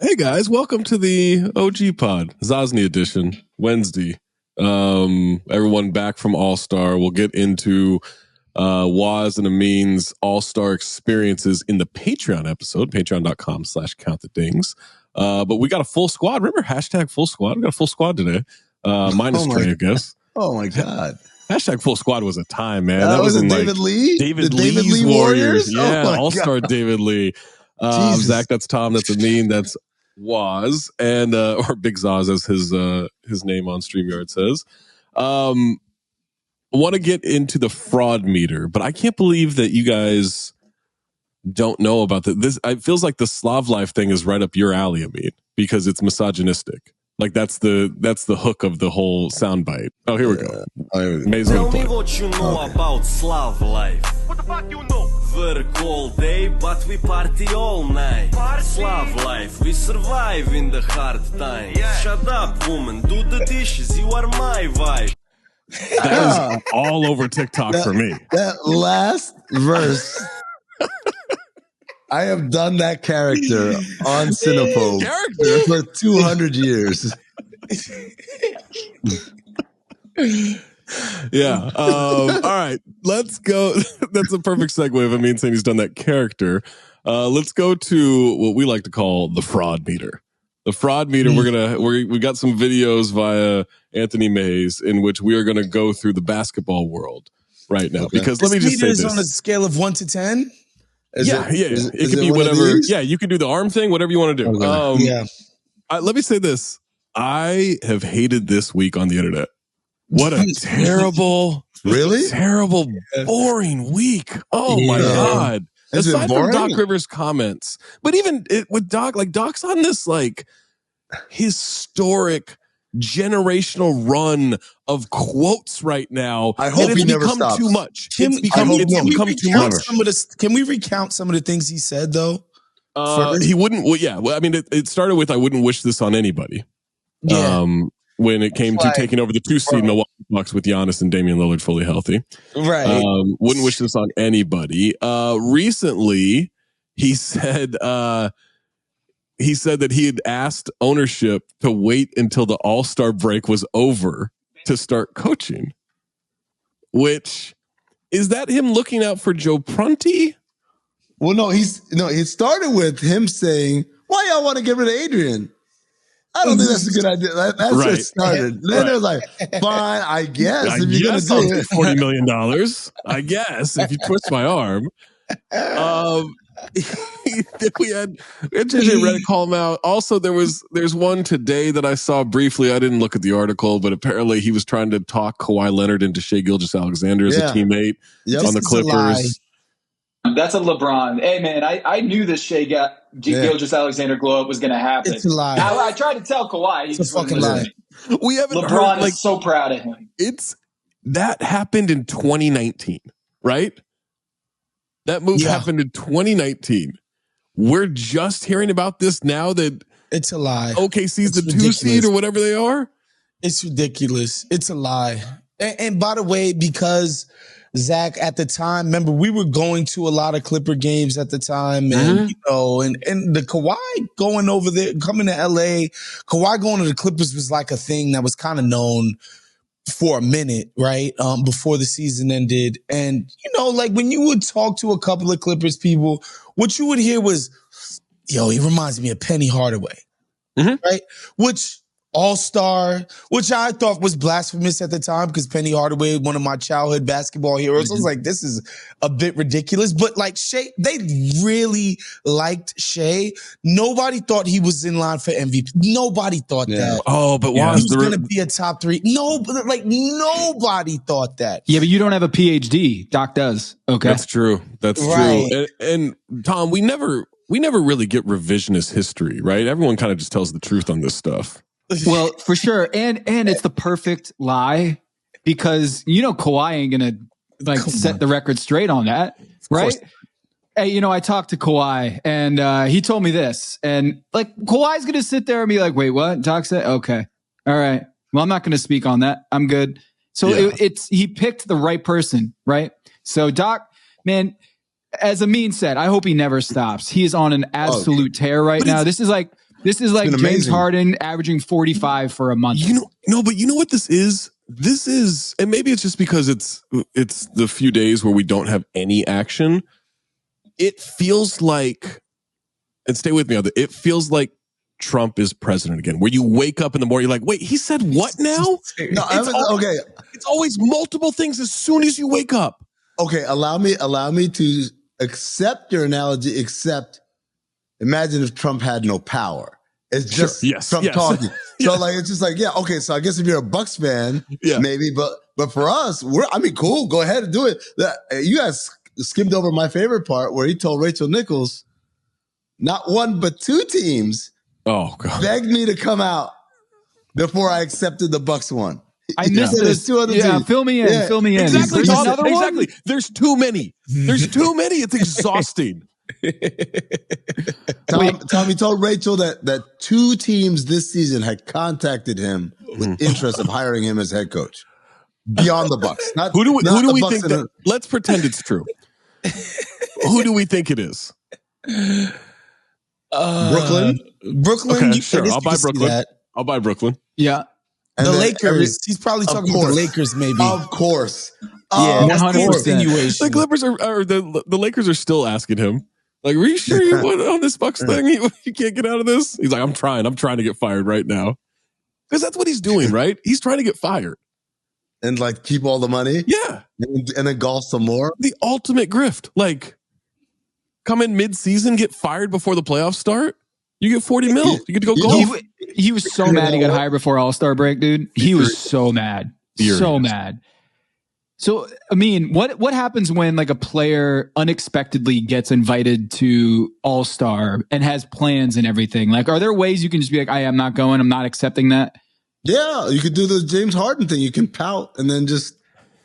Hey guys, welcome to the OG Pod, Zosny edition, Wednesday. Everyone back from All-Star. We'll get into Waz and Amin's All-Star experiences in the Patreon episode, patreon.com/countthedings. But we got a full squad. Remember hashtag full squad? We got a full squad today. Minus Trey, I guess. Oh my God. Hashtag full squad was a time, man. That was in David Lee? David Lee's Warriors. Yeah, All-Star David Lee. Zach, that's Tom, that's Amin, that's Waz, and or Big Zaz as his name on StreamYard says. Want to get into the fraud meter, but I can't believe that you guys don't know about this. It feels like the Slav life thing is right up your alley, Amin, because it's misogynistic. Like that's the hook of the whole soundbite. Oh, here we go. Tell me what you know about Slav life. What the fuck you know? Work all day, but we party all night. Slav life, we survive in the hard times. Yeah. Shut up, woman, do the dishes, you are my wife. That is all over TikTok for me. That last verse. I have done that character on Cinephobe for 200 years. Yeah. All right. Let's go. That's a perfect segue of Amin saying he's done that character. Let's go to what we like to call the fraud meter. The fraud meter. We got some videos via Anthony Mays in which we are going to go through the basketball world right now. Okay. Because let me just say this. On a scale of 1 to 10. It could be whatever. Yeah, you can do the arm thing, whatever you want to do. Okay. Let me say this. I have hated this week on the internet. What a terrible, boring week. Oh my God. Aside from Doc Rivers' comments, but even with Doc, like Doc's on this like historic generational run of quotes right now. I hope he never stops. Too much. It's become too much. Can we recount some of the things he said though? He wouldn't. Well, yeah. Well, I mean, it started with "I wouldn't wish this on anybody." Yeah. When it came to taking over the 2 seed Milwaukee Bucks with Giannis and Damian Lillard fully healthy, right? Wouldn't wish this on anybody. Recently, he said that he had asked ownership to wait until the All-Star break was over to start coaching. Which is that him looking out for Joe Prunty? Well, no, it started with him saying, "Why y'all want to get rid of Adrian?" I don't think that's a good idea. That's where it started. Then it was like, fine, I guess. If you're going to do it. $40 million, I guess, if you twist my arm. We had JJ Redick call him out. Also, there's one today that I saw briefly. I didn't look at the article, but apparently he was trying to talk Kawhi Leonard into Shai Gilgeous-Alexander as a teammate on the Clippers. That's a LeBron. Hey, man, I knew this Gilgeous-Alexander glow up was going to happen. It's a lie. I tried to tell Kawhi. It's a fucking lie. We haven't LeBron heard, is so proud of him. That happened in 2019, right? That move happened in 2019. We're just hearing about this now that it's a lie. OKC's the 2 seed or whatever they are. It's ridiculous. It's a lie. And by the way, because Zach, at the time, remember, we were going to a lot of Clipper games at the time, and and the Kawhi going over there, coming to LA, Kawhi going to the Clippers was like a thing that was kind of known for a minute, right? Before the season ended. And, like when you would talk to a couple of Clippers people, what you would hear was, yo, he reminds me of Penny Hardaway, right? Which All-Star, which I thought was blasphemous at the time because Penny Hardaway, one of my childhood basketball heroes. I was like, this is a bit ridiculous. But like Shai, they really liked Shai. Nobody thought he was in line for MVP. Nobody thought that. Oh, but he was going to be a top 3. No, but like nobody thought that. Yeah, but you don't have a PhD. Doc does. Okay. That's true. That's true. And Tom, we never really get revisionist history, right? Everyone kind of just tells the truth on this stuff. Well, for sure. And it's the perfect lie because, Kawhi ain't going to set the record straight on that. Right. Hey, I talked to Kawhi and he told me this and like Kawhi's going to sit there and be like, wait, what? Doc said, okay. All right. Well, I'm not going to speak on that. I'm good. So he picked the right person. Right. So Doc, man, as Amin said, I hope he never stops. He is on an absolute tear right now. This is like This is like James Harden averaging 45 for a month. But you know what this is? This is, and maybe it's just because it's the few days where we don't have any action. It feels like, and stay with me on that, it feels like Trump is president again, where you wake up in the morning, you're like, wait, he said what now? It's always multiple things as soon as you wake up. Okay, allow me to accept your analogy, except imagine if Trump had no power. It's just Trump talking. So like, it's just like, okay, so I guess if you're a Bucks fan, maybe, but for us, cool, go ahead and do it. You guys skimmed over my favorite part where he told Rachel Nichols, not one, but two teams begged me to come out before I accepted the Bucks one. I missed this. Two other teams. Fill me in. Exactly. Exactly. There's too many. It's exhausting. Tommy told Rachel that two teams this season had contacted him with interest of hiring him as head coach beyond the Bucks. Who do we think that? Let's pretend it's true. Who do we think it is? Brooklyn. Okay, sure. I'll buy Brooklyn. I'll buy Brooklyn. Yeah. And the Lakers. He's probably talking about the Lakers, maybe. Of course. Yeah, 100%. The Clippers are the Lakers are still asking him. Like, are you sure you went on this Bucks thing? You can't get out of this? He's like, I'm trying to get fired right now. Because that's what he's doing, right? He's trying to get fired. And like keep all the money? Yeah. And then golf some more? The ultimate grift. Like, come in mid-season, get fired before the playoffs start. You get 40 mil. You get to go golf. He was so mad he got hired before All-Star break, dude. He was so mad. So mad. So, I mean, what happens when like a player unexpectedly gets invited to All-Star and has plans and everything? Like, are there ways you can just be like, I'm not going, I'm not accepting that? Yeah, you could do the James Harden thing. You can pout and then just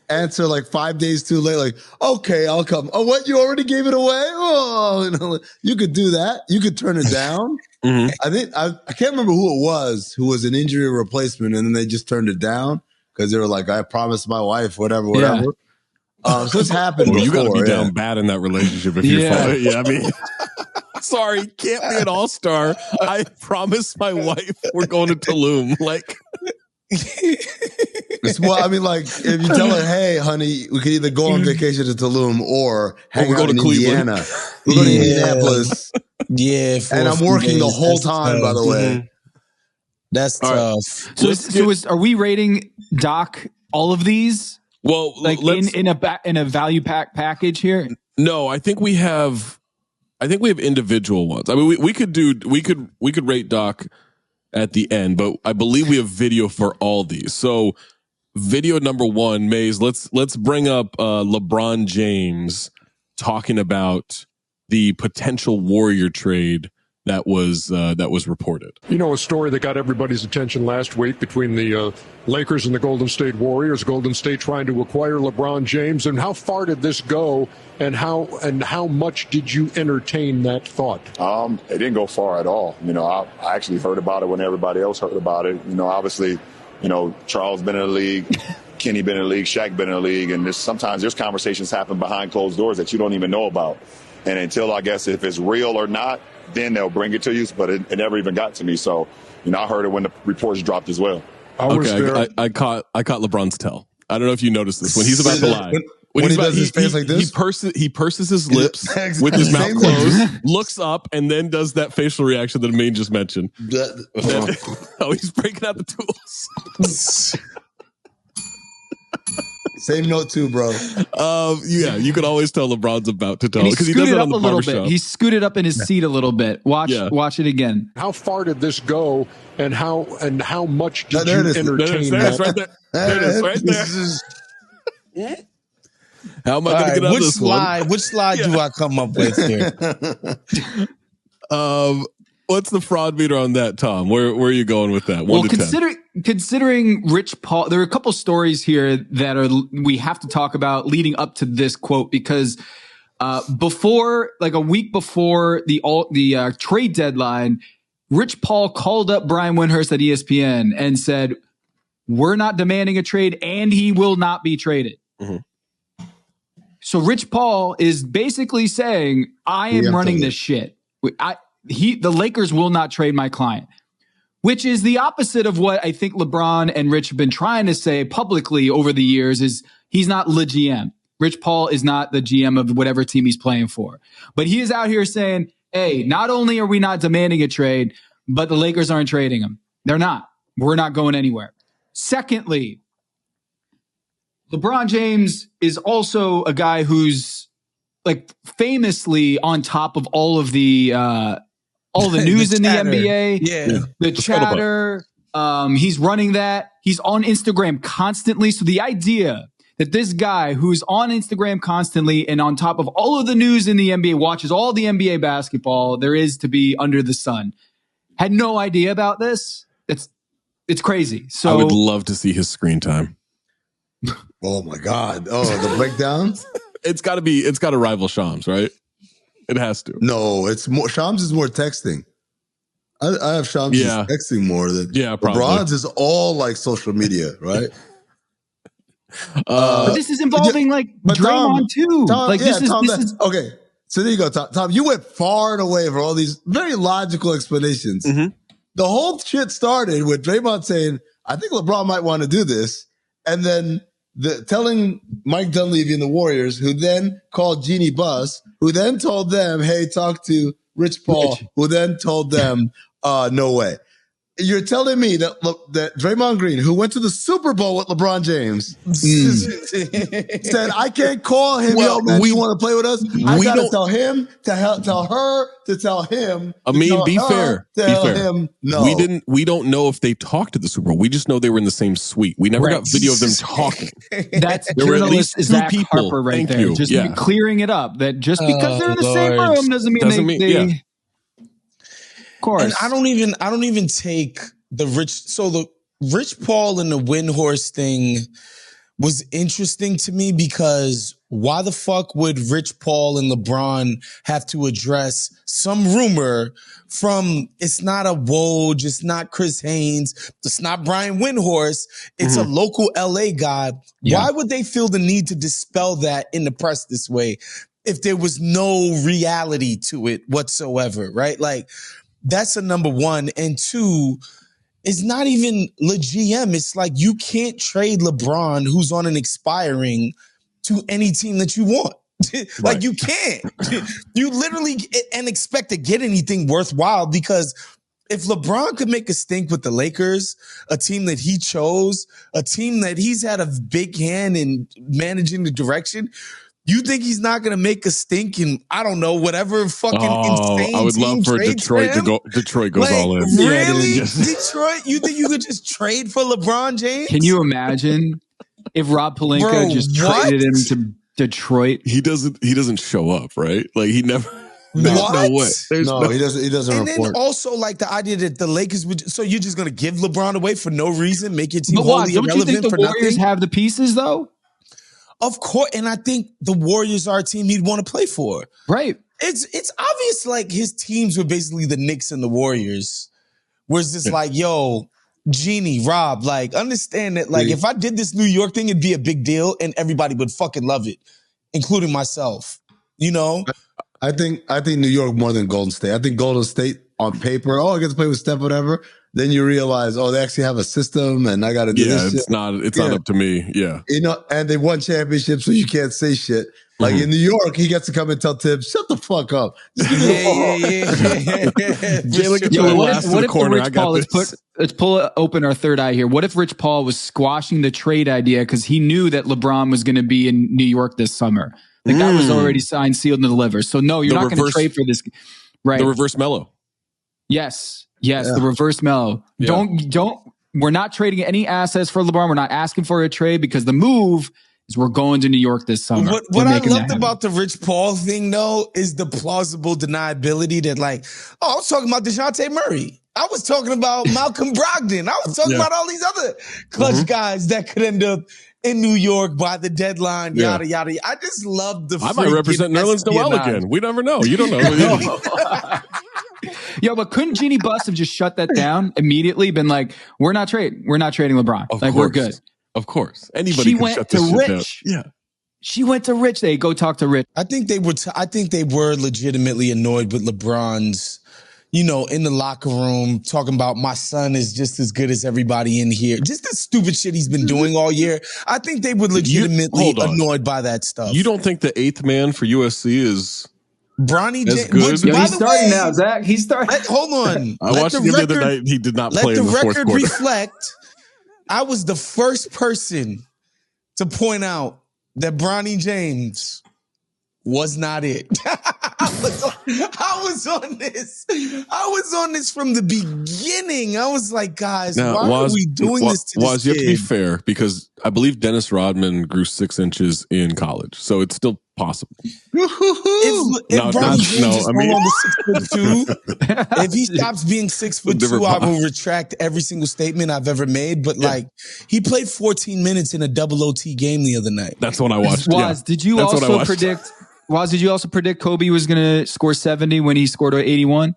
answer like 5 days too late. Like, okay, I'll come. Oh, what? You already gave it away? Oh, you could do that. You could turn it down. Mm-hmm. I think I can't remember who was an injury replacement, and then they just turned it down because they were like, I promised my wife, whatever. So it's happened before. You got to be down bad in that relationship if you're following. Yeah, I mean, sorry, can't be an all-star. I promised my wife we're going to Tulum. Like, well, I mean, like, if you tell her, hey, honey, we could either go on vacation to Tulum or hang out in Indiana. We're going to Indianapolis. Yeah. And I'm working the whole time, by the way. That's tough. So are we rating Doc all of these? Well, like in a value package here? No, I think we have individual ones. I mean, we could rate Doc at the end, but I believe we have video for all these. So video number one, Maze, let's bring up LeBron James talking about the potential Warrior trade that was reported. You know, a story that got everybody's attention last week between the Lakers and the Golden State Warriors. Golden State trying to acquire LeBron James. And how far did this go? And how much did you entertain that thought? It didn't go far at all. You know, I actually heard about it when everybody else heard about it. You know, obviously, you know, Charles been in the league, Kenny been in the league, Shaq been in the league, and sometimes there's conversations happen behind closed doors that you don't even know about. And until, I guess, if it's real or not, then they'll bring it to you. But it never even got to me. So, you know, I heard it when the reports dropped as well. I caught LeBron's tell. I don't know if you noticed this when he's about to lie. When he does his face like this, he purses his lips with his mouth closed, looks up, and then does that facial reaction that Amin just mentioned. He's breaking out the tools. Same note too, bro. Yeah, you can always tell LeBron's about to tell because he does it on the barbershop. He scooted up in his seat a little bit. Watch it again. How far did this go, and how much did you entertain that? Right there. There it is, right there. How am I going to get out of this one? Which slide do I come up with here? What's the fraud meter on that, Tom? Where are you going with that? 1 to 10. Considering Rich Paul, there are a couple stories here that we have to talk about leading up to this quote because before, like a week before the trade deadline, Rich Paul called up Brian Windhorst at ESPN and said, "We're not demanding a trade, and he will not be traded." Mm-hmm. So Rich Paul is basically saying, "I am running this shit. the Lakers will not trade my client, which is the opposite of what I think LeBron and Rich have been trying to say publicly over the years is he's not the GM. Rich Paul is not the GM of whatever team he's playing for. But he is out here saying, hey, not only are we not demanding a trade, but the Lakers aren't trading him. They're not. We're not going anywhere. Secondly, LeBron James is also a guy who's like famously on top of all of the news the in chatter. the NBA, the chatter. He's running that. He's on Instagram constantly. So the idea that this guy who's on Instagram constantly and on top of all of the news in the NBA, watches all the NBA basketball there is to be under the sun, had no idea about this. It's crazy. So I would love to see his screen time. Oh my God. Oh, the breakdowns? It's got to rival Shams, right? It has to. No, it's more. Shams is more texting. I have Shams texting more than probably. LeBron's is all like social media, right? But this is involving Draymond too. Okay. So there you go, Tom. Tom, you went far and away for all these very logical explanations. Mm-hmm. The whole shit started with Draymond saying, I think LeBron might want to do this. And then telling Mike Dunleavy and the Warriors, who then called Jeannie Buss, who then told them, hey, talk to Rich Paul, who then told them, no way. You're telling me that Draymond Green, who went to the Super Bowl with LeBron James, said, I can't call him, yo, man, you want to play with us? I got to tell him, tell her, to tell him. I mean, be fair. Him, no. We don't know if they talked at the Super Bowl. We just know they were in the same suite. We never got video of them talking. That's there were at least two Zach people. Harper right Thank there. you. Just clearing it up that just because they're in the same room doesn't mean they course. And I don't even take the Rich Paul and the Windhorse thing was interesting to me because why the fuck would Rich Paul and LeBron have to address some rumor from, it's not a Woj, it's not Chris Haynes, it's not Brian Windhorse, it's a local LA guy. Yeah. Why would they feel the need to dispel that in the press this way if there was no reality to it whatsoever, right? Like, that's a number one. And two, it's not even the GM. It's like you can't trade LeBron, who's on an expiring, to any team that you want. Like you can't. You literally and expect to get anything worthwhile because if LeBron could make a stink with the Lakers, a team that he chose, a team that he's had a big hand in managing the direction, you think he's not going to make a stink in, I don't know, whatever fucking insane I would love for Detroit to go. Detroit goes all in. Really? Detroit? You think you could just trade for LeBron James? Can you imagine if Rob Pelinka traded him to Detroit? He doesn't show up, right? Like he never. There's no way. He doesn't. He doesn't and report. And then also like the idea that the Lakers would. So you're just going to give LeBron away for no reason, make your team wholly irrelevant for nothing? Don't you think the Warriors have the pieces though? Of course, and I think the Warriors are a team he'd want to play for. Right. It's obvious like his teams were basically the Knicks and the Warriors. Where it's just like, yo, Jeannie, Rob, like understand that like if I did this New York thing, it'd be a big deal and everybody would fucking love it, including myself. You know? I think New York more than Golden State. I think Golden State on paper, I get to play with Steph, whatever. Then you realize, they actually have a system and I got to do this shit. It's not up to me. Yeah. You know, and they won championships, so you can't say shit. Like in New York, he gets to come and tell Tibbs, shut the fuck up. Jay, look at you. What if Rich Paul, let's pull open our third eye here. What if Rich Paul was squashing the trade idea because he knew that LeBron was going to be in New York this summer? Like that was already signed, sealed, and delivered. So no, you're not going to trade for this. Right. The reverse Melo. Yes, the reverse Melo. Yeah. We're not trading any assets for LeBron. We're not asking for a trade because the move is we're going to New York this summer. What I loved about the Rich Paul thing, though, is the plausible deniability that like, I was talking about DeJounte Murray. I was talking about Malcolm Brogdon. I was talking about all these other clutch guys that could end up in New York by the deadline, yada, yada. I just love the I might represent Nerlens Noel again. We never know. You don't know. Yo, but couldn't Jeannie Buss have just shut that down immediately? Been like, we're not trading LeBron. We're good. Of course, anybody can shut this shit down. Yeah, she went to Rich. They go talk to Rich. I think they were legitimately annoyed with LeBron's in the locker room talking about my son is just as good as everybody in here. Just the stupid shit he's been doing all year. I think they were legitimately annoyed by that stuff. You don't think the 8th man for USC is Bronny James? He's starting now, Zach. He's starting. Hold on. I watched him the other night. He did not play in the fourth quarter. Let the record reflect. I was the first person to point out that Bronny James was not it. I was on this. I was on this from the beginning. I was like, guys, why are we doing this to this kid? You have to be fair, because I believe Dennis Rodman grew 6 inches in college, so it's still possible. If Bronny James is no longer 6'2", if he stops being 6'2", I will retract every single statement I've ever made. But he played 14 minutes in a double OT game the other night. That's when I watched. Did you also predict? Waz, did you also predict Kobe was going to score 70 when he scored 81?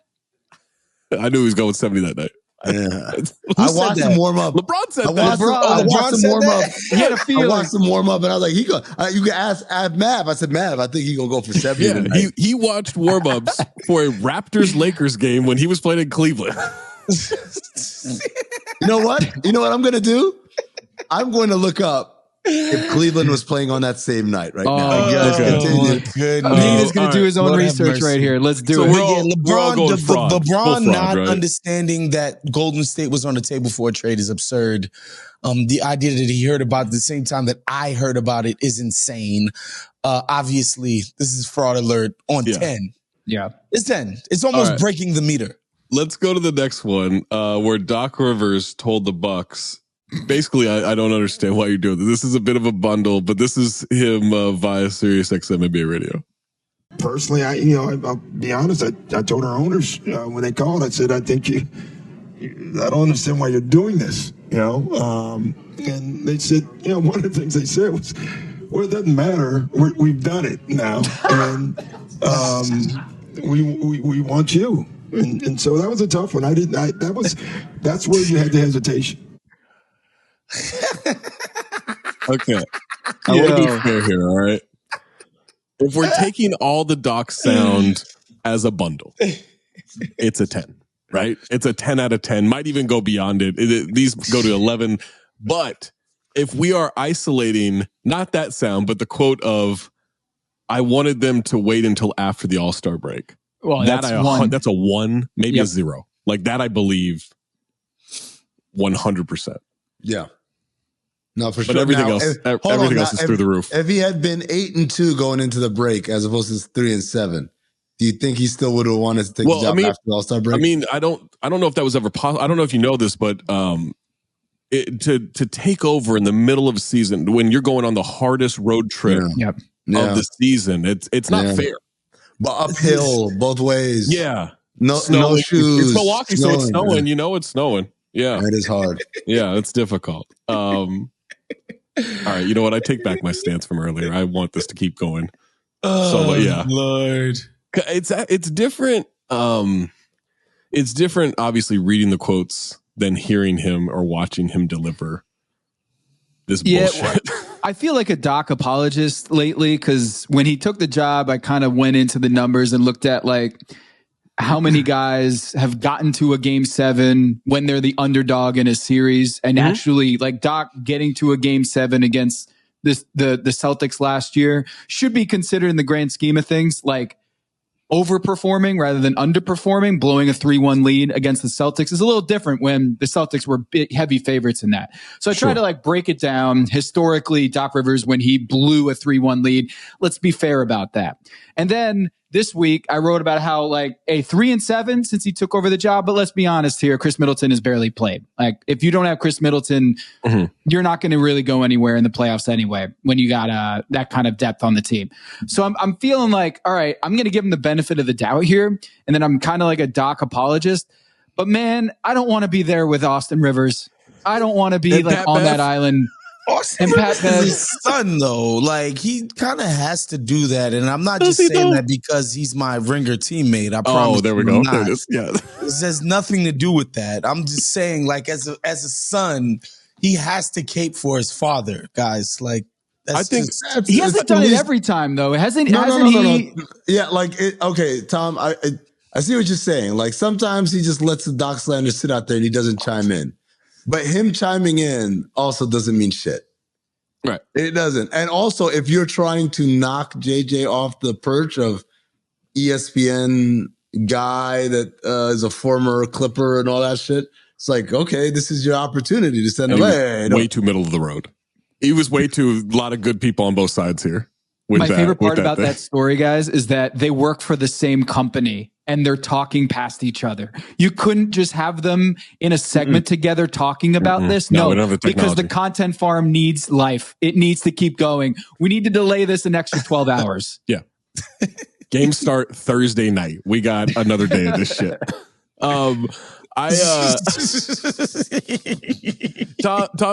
I knew he was going 70 that night. Yeah. I watched him warm up. LeBron said that. I watched him warm up. He had a feeling. I watched him warm up, and I was like, you can ask Mav. I said, Mav, I think he's going to go for 70. Yeah, he watched warm-ups for a Raptors-Lakers game when he was playing in Cleveland. You know what I'm going to do? I'm going to look up if Cleveland was playing on that same night right now. Nate is going to do his own research right here. Let's do it. LeBron not understanding that Golden State was on the table for a trade is absurd. The idea that he heard about it at the same time that I heard about it is insane. Obviously, this is fraud alert on 10. Yeah. It's 10. It's almost breaking the meter. Let's go to the next one where Doc Rivers told the Bucks, basically, I don't understand why you're doing this. This is a bit of a bundle, but this is him via SiriusXM NBA Radio. Personally, I'll be honest. I told our owners when they called, I said, I think I don't understand why you're doing this. And they said, one of the things they said was, well, it doesn't matter. We've done it now, and we want you. And so that was a tough one. That's where you had the hesitation. Okay. I want to be fair here, all right? If we're taking all the Doc sound as a bundle, it's a 10, right? It's a 10 out of 10. Might even go beyond it. These go to 11. But if we are isolating, not that sound, but the quote of, I wanted them to wait until after the All-Star break. Well, that's a 1, maybe a 0. Like that, I believe 100%. Yeah. No, for sure. But everything else is through the roof. If he had been 8-2 going into the break, as opposed to 3-7, do you think he still would have wanted to take the job after the All-Star break? I mean, I don't know if that was ever possible. I don't know if you know this, but to take over in the middle of a season when you're going on the hardest road trip of the season, it's not fair. But uphill both ways. Yeah. No shoes. It's Milwaukee, so it's snowing. It's snowing. Yeah. It is hard. Yeah, it's difficult. All right, you know what? I take back my stance from earlier. I want this to keep going. Lord. It's different. It's different, obviously, reading the quotes than hearing him or watching him deliver this bullshit. I feel like a Doc apologist lately because when he took the job, I kind of went into the numbers and looked at like how many guys have gotten to a game 7 when they're the underdog in a series, and actually like Doc getting to a game 7 against the Celtics last year should be considered in the grand scheme of things like overperforming rather than underperforming. Blowing a 3-1 lead against the Celtics is a little different when the Celtics were heavy favorites in that. So I try to like break it down historically. Doc Rivers, when he blew a 3-1 lead, let's be fair about that. And then this week, I wrote about how like a 3-7 since he took over the job. But let's be honest here, Chris Middleton has barely played. Like if you don't have Chris Middleton, you're not going to really go anywhere in the playoffs anyway when you got that kind of depth on the team. So I'm feeling like, all right, I'm going to give him the benefit of the doubt here. And then I'm kind of like a Doc apologist. But man, I don't want to be there with Austin Rivers. I don't want to be like on that island. Austin Rivers is his son, though. Like, he kind of has to do that. And I'm not just saying that because he's my Ringer teammate. I promise. Oh, there we go. There it is. Yeah. This has nothing to do with that. I'm just saying, like, as a son, he has to cape for his father, guys. Like, I think he hasn't done it every time, though. Hasn't he? Yeah, like, okay, Tom, I I see what you're saying. Like sometimes he just lets the Doc slander sit out there and he doesn't chime in. But him chiming in also doesn't mean shit. Right. It doesn't. And also, if you're trying to knock JJ off the perch of ESPN guy that is a former Clipper and all that shit, it's like, okay, this is your opportunity to send him away. Way too middle of the road. He was way too, a lot of good people on both sides here. My favorite part about that story, guys, is that they work for the same company and they're talking past each other. You couldn't just have them in a segment together talking about this. No, because the content farm needs life. It needs to keep going. We need to delay this an extra 12 hours. Yeah. Games start Thursday night. We got another day of this shit. Tom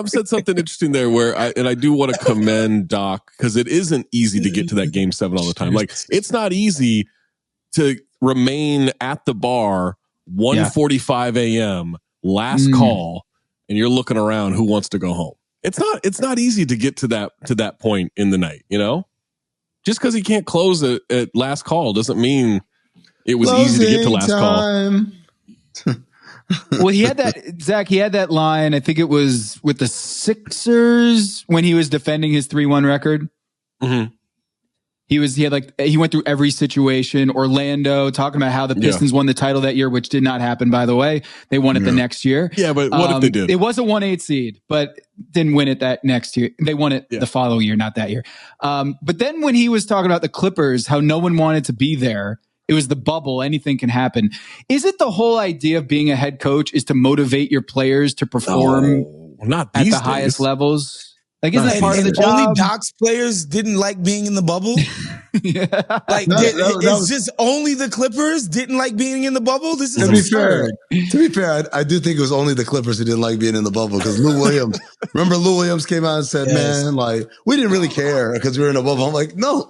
said something interesting there where I do want to commend Doc because it isn't easy to get to that game 7 all the time. Like it's not easy to remain at the bar 1:45 a.m. last call and you're looking around who wants to go home. It's not easy to get to that point in the night, you know? Just because he can't close at last call doesn't mean it was easy to get to last call. Well, he had that, Zach, he had that line, I think it was with the Sixers when he was defending his 3-1 record. Mm-hmm. He went through every situation. Orlando, talking about how the Pistons won the title that year, which did not happen, by the way. They won it the next year. Yeah, but what if they did? It was a 1-8 seed, but didn't win it that next year. They won it the following year, not that year. But then when he was talking about the Clippers, how no one wanted to be there, it was the bubble. Anything can happen. Is it the whole idea of being a head coach is to motivate your players to perform not at the highest levels? Like, isn't that part of the job? Only Doc's players didn't like being in the bubble? Like, it's just only the Clippers didn't like being in the bubble? This is absurd. To be fair, I do think it was only the Clippers who didn't like being in the bubble because Lou Williams came out and said, man, like, we didn't really care because we were in a bubble. I'm like, no,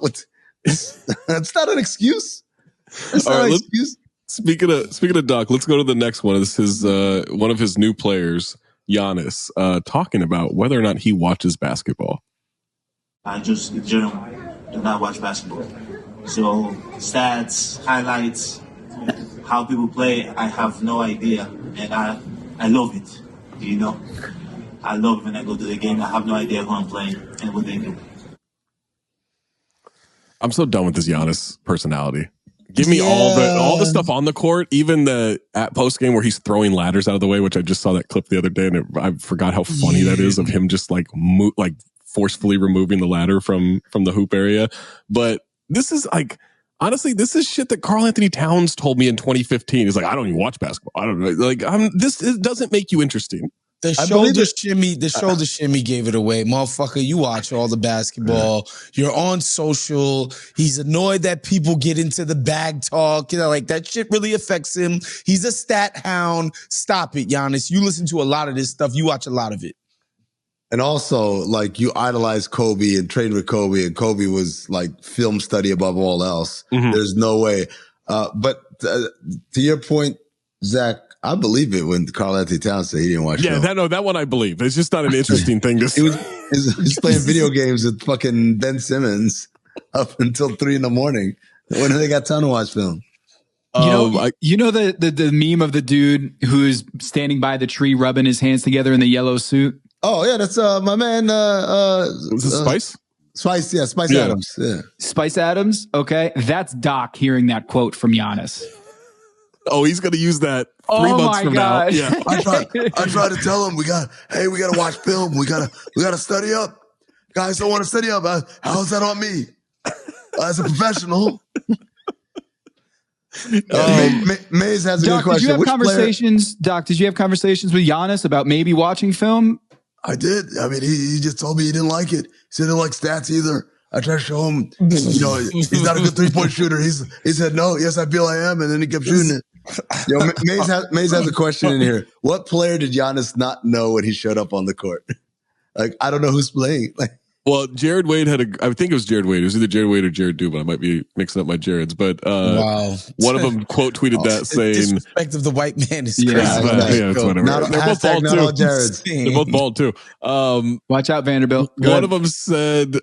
that's not an excuse. It's not an excuse. Speaking of Doc, let's go to the next one. This is one of his new players, Giannis, talking about whether or not he watches basketball. I just, in general, do not watch basketball. So stats, highlights, how people play, I have no idea. And I love it, you know? I love it when I go to the game. I have no idea who I'm playing and what they do. I'm so done with this Giannis personality. Give me all the stuff on the court, even the at post game where he's throwing ladders out of the way, which I just saw that clip the other day, and I forgot how funny that is of him just like forcefully removing the ladder from the hoop area. But this is like, honestly, this is shit that Karl Towns told me in 2015. He's like, I don't even watch basketball. I don't know. Like, it doesn't make you interesting. The shoulder shimmy gave it away. Motherfucker, you watch all the basketball. You're on social. He's annoyed that people get into the bag talk. You know, like that shit really affects him. He's a stat hound. Stop it, Giannis. You listen to a lot of this stuff. You watch a lot of it. And also, like, you idolize Kobe and trained with Kobe, and Kobe was like film study above all else. Mm-hmm. There's no way. But to your point, Zach, I believe it when Karl Towns said he didn't watch film. That one I believe. It's just not an interesting thing to say. He's playing video games with fucking Ben Simmons up until 3 a.m. When do they got time to watch film? You know the meme of the dude who's standing by the tree rubbing his hands together in the yellow suit? Oh, yeah, that's my man. Was it Spice? Spice, yeah, Spice Adams. Yeah. Spice Adams? Okay. That's Doc hearing that quote from Giannis. Oh, he's going to use that 3 months from now. Yeah. I try to tell him we got to watch film. We got to study up. Guys don't want to study up. How's that on me? As a professional. Mays has a good question. Doc, did you have conversations with Giannis about maybe watching film? I did. I mean, he just told me he didn't like it. He said he didn't like stats either. I tried to show him, he's not a good 3-point shooter. He said, no, yes, I feel I am. And then he kept shooting it. Yo, Mays has a question in here. What player did Giannis not know when he showed up on the court? Like, I don't know who's playing. Like, well, Jared Wade I think it was Jared Wade. It was either Jared Wade or Jared Dubin. I might be mixing up my Jareds, but wow. One of them quote tweeted that saying, disrespect of the white man is crazy. It's whatever. They're both bald too. They're both bald too. Watch out, Vanderbilt. One of them said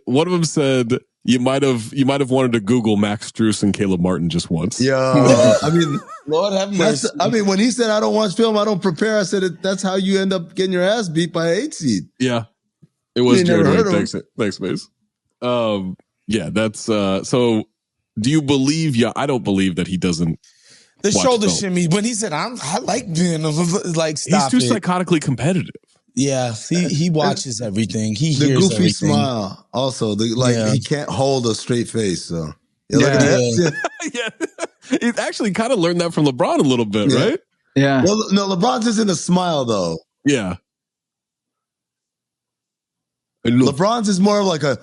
You might have wanted to Google Max Strus and Caleb Martin just once. Yeah, I mean, Lord have mercy. When he said I don't watch film, I don't prepare, I said that's how you end up getting your ass beat by an 8 seed. Yeah, it was Jared Wade. Thanks, Mace. Yeah, that's so. Do you believe? Yeah, I don't believe that he doesn't. The shoulder shimmy when he said, "I like being like." Stop He's too psychotically competitive. Yeah, he watches everything. He hears the goofy everything. smile. Also, he can't hold a straight face. So yeah. He actually kind of learned that from LeBron a little bit, right? Yeah. No, LeBron's just in a smile though. Yeah. LeBron's is more of like a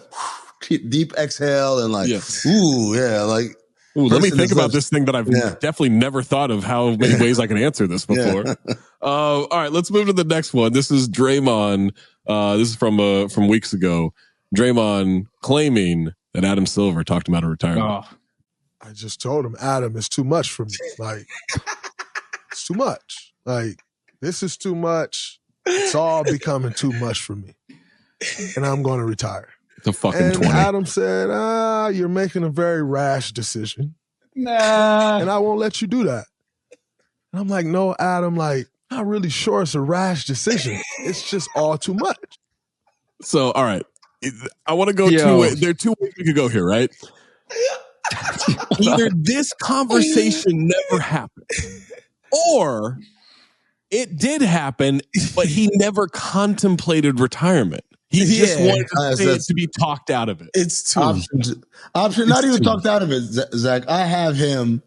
deep exhale and like, ooh, yeah, like. Ooh, let me think about this thing that I've definitely never thought of how many ways I can answer this before. All right, let's move to the next one. This is Draymond. This is from weeks ago. Draymond claiming that Adam Silver talked him out of retirement. Oh. I just told him, Adam, it's too much for me. Like, it's too much. Like, this is too much. It's all becoming too much for me. And I'm going to retire. The fucking 20. Adam said, you're making a very rash decision. Nah. And I won't let you do that. And I'm like, no, Adam, like, not really sure it's a rash decision. It's just all too much. So, all right. I want to go two ways. There are two ways we could go here, right? Either this conversation never happened, or it did happen, but he never contemplated retirement. He just wanted to be talked out of it. It's too option. Not even talked out of it, Zach. I have him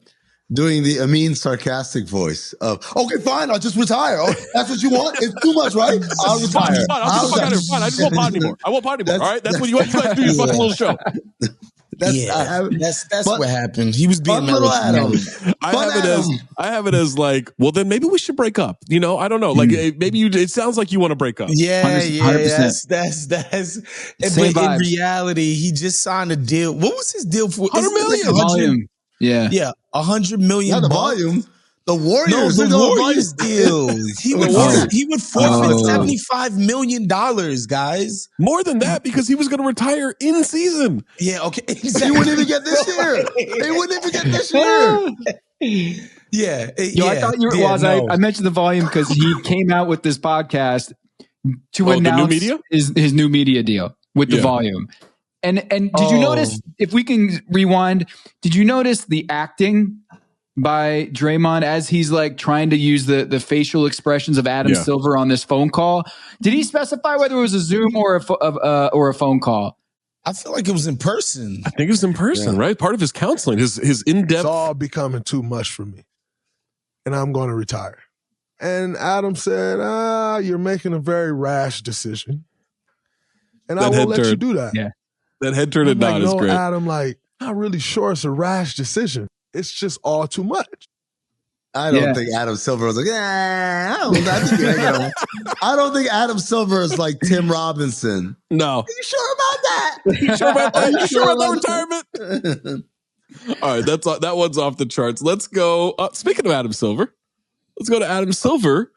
doing the Amin sarcastic voice of, okay, fine, I'll just retire. Oh, that's what you want? It's too much, right? I'll retire. Fine. I just won't pot anymore. I won't pot anymore. All right, that's what you guys do. Your fucking little show. That's what happened. He was being little Adam. I have it as like, well, then maybe we should break up. You know, I don't know. Like maybe it sounds like you want to break up. Yeah, 100%. That's. Same but vibes. in reality, he just signed a deal. What was his deal for? 100 million. Volume. Yeah. $100 million. Not the volume. The Warriors. No, the Warriors deal. He would forfeit $75 million, guys. More than that, because he was going to retire in season. Yeah, okay. Exactly. He wouldn't even get this year. He wouldn't even get this year. I thought you were, I mentioned the volume because he came out with this podcast to announce his new media deal with the volume. And did you notice, if we can rewind, did you notice the acting by Draymond as he's like trying to use the facial expressions of Adam Silver on this phone call? Did he specify whether it was a Zoom or a phone call? I feel like it was in person. I think it was in person, right? Part of his counseling, his in-depth. It's all becoming too much for me. And I'm going to retire. And Adam said, you're making a very rash decision. And I won't let you do that. Yeah. That head turn and nod is great. Adam, like, not really sure it's a rash decision. It's just all too much. I don't think Adam Silver was like, I don't think Adam Silver is like Tim Robinson. No. Are you sure about that? You sure about that? You sure about that retirement? All right, that one's off the charts. Let's go. Speaking of Adam Silver, let's go to Adam Silver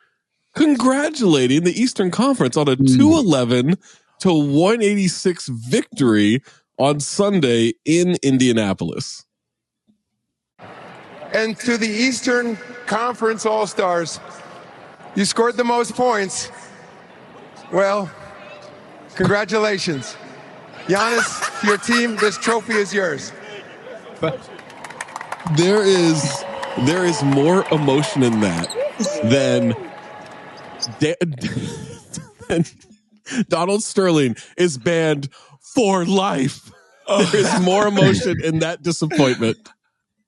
congratulating the Eastern Conference on a 211 to 186 victory on Sunday in Indianapolis. And to the Eastern Conference All-Stars, you scored the most points. Well, congratulations. Giannis, your team, this trophy is yours. There is more emotion in that than Donald Sterling is banned for life. There is more emotion in that disappointment.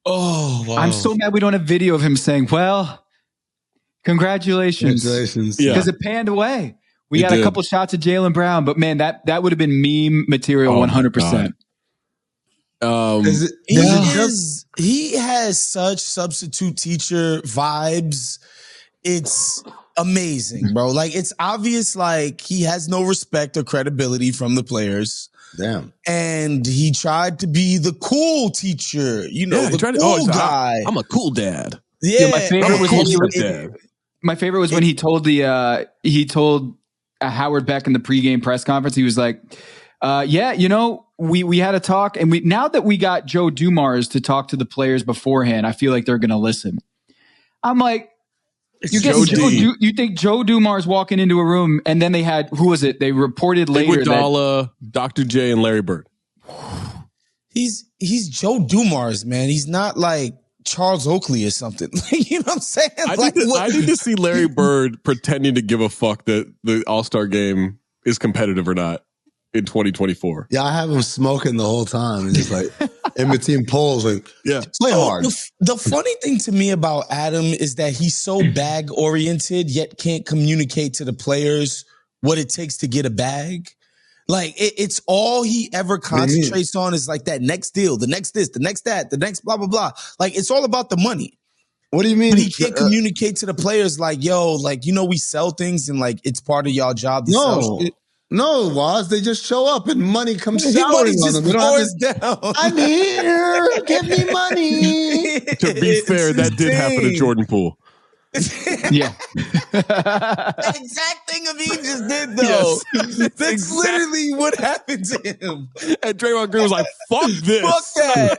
Oh, wow. I'm so mad we don't have video of him saying, well, congratulations. Because it panned away. We got a couple shots of Jaylen Brown, but man, that would have been meme material 100%. He has such substitute teacher vibes. It's amazing, bro. Like, it's obvious, like, he has no respect or credibility from the players. Damn. And he tried to be the cool teacher, the cool guy. I'm a cool dad. Yeah, my favorite was when he told Howard Beck in the pregame press conference. He was like, we had a talk, and now that we got Joe Dumars to talk to the players beforehand, I feel like they're going to listen. I'm like, you think Joe Dumars walking into a room, and then they had, who was it? They reported later Iguodala, Dr. J, and Larry Bird. He's Joe Dumars, man. He's not like Charles Oakley or something. You know what I'm saying? I need to see Larry Bird pretending to give a fuck that the All-Star game is competitive or not in 2024. Yeah, I have him smoking the whole time. And just like in between polls, like, play hard. The funny thing to me about Adam is that he's so bag oriented, yet can't communicate to the players what it takes to get a bag. Like it's all he ever concentrates on is like that next deal, the next this, the next that, the next blah, blah, blah. Like it's all about the money. What do you mean? But he can't communicate to the players like, yo, like, you know, we sell things and like it's part of y'all job to sell shit. No, Woz, they just show up and money comes showering on them. Down. I'm here. Give me money. To be fair, that did happen to Jordan Poole. Yeah. That exact thing Amin just did, though. Yes. That's literally what happened to him. And Draymond Green was like, fuck this. Fuck that.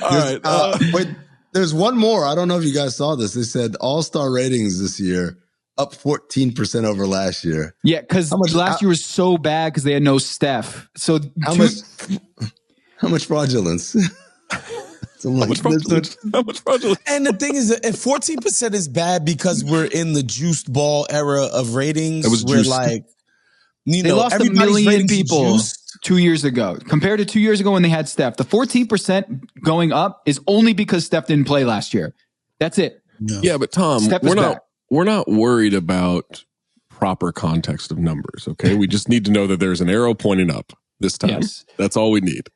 All right. Wait, there's one more. I don't know if you guys saw this. They said All-Star ratings this year up 14% over last year. Yeah, because last year was so bad because they had no Steph. So how much fraudulence? How much fraudulence? And the thing is that 14% is bad because we're in the juiced ball era of ratings. It was where juiced. Like, you they know, lost 1 million people 2 years ago compared to 2 years ago when they had Steph. The 14% going up is only because Steph didn't play last year. That's it. Yeah, but Tom, Steph we're not worried about proper context of numbers. Okay, we just need to know that there's an arrow pointing up this time. Yes. That's all we need.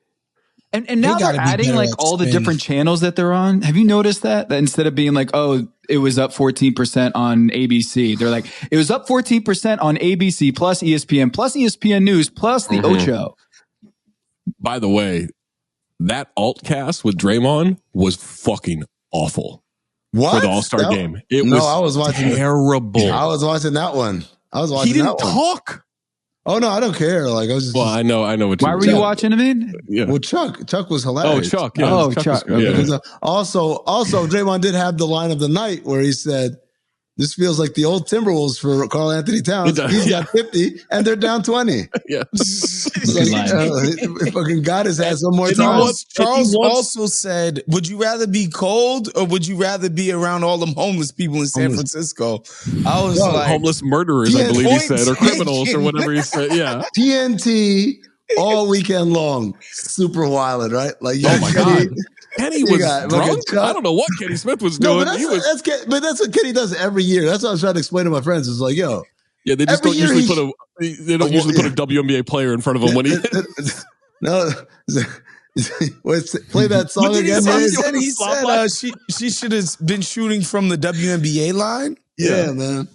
And now they're adding like all the different channels that they're on. Have you noticed that instead of being like, oh, it was up 14% on ABC, they're like, it was up 14% on ABC plus ESPN News plus the Ocho. By the way, that alt cast with Draymond was fucking awful. What? For the All-Star game. I was watching terrible. I was watching that one. He didn't talk. Oh no, I don't care. Like I was just. Well, I know what. Why were you watching him in? Yeah. Well, Chuck was hilarious. Oh, Chuck. Yeah. Oh, Chuck. Yeah. Also, Draymond did have the line of the night where he said, "This feels like the old Timberwolves for Karl Towns. He's got 50 and they're down 20." Yeah. Fucking got his ass one more time. Charles also said, would you rather be cold or would you rather be around all them homeless people in San Francisco? I was like, homeless murderers, I believe he said, or criminals or whatever he said. Yeah. TNT all weekend long. Super wild, right? Like, oh my God. Kenny was drunk. I don't know what Kenny Smith was doing. But that's what Kenny does every year. That's what I was trying to explain to my friends. It's like, yo. Yeah, they just don't usually put a WNBA player in front of him when he. No. Play that song again. He said she should have been shooting from the WNBA line. Yeah, man.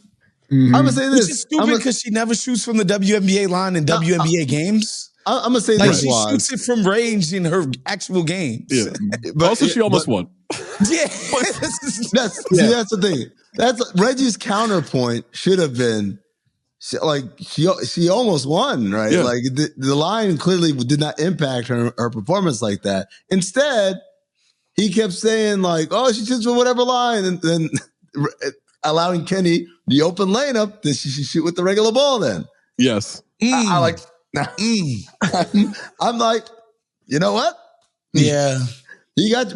I'm gonna say this. Which is stupid because she never shoots from the WNBA line in WNBA games. I'm gonna say like this. She shoots it from range in her actual games. Yeah, but also she almost won. Yeah, that's the thing. That's Reggie's counterpoint should have been. She almost won, right? Yeah. Like the line clearly did not impact her performance like that. Instead, he kept saying like, "Oh, she shoots from whatever line," and then allowing Kenny the open lane up that she should shoot with the regular ball. Then yes, I like. I'm like, you know what? Yeah,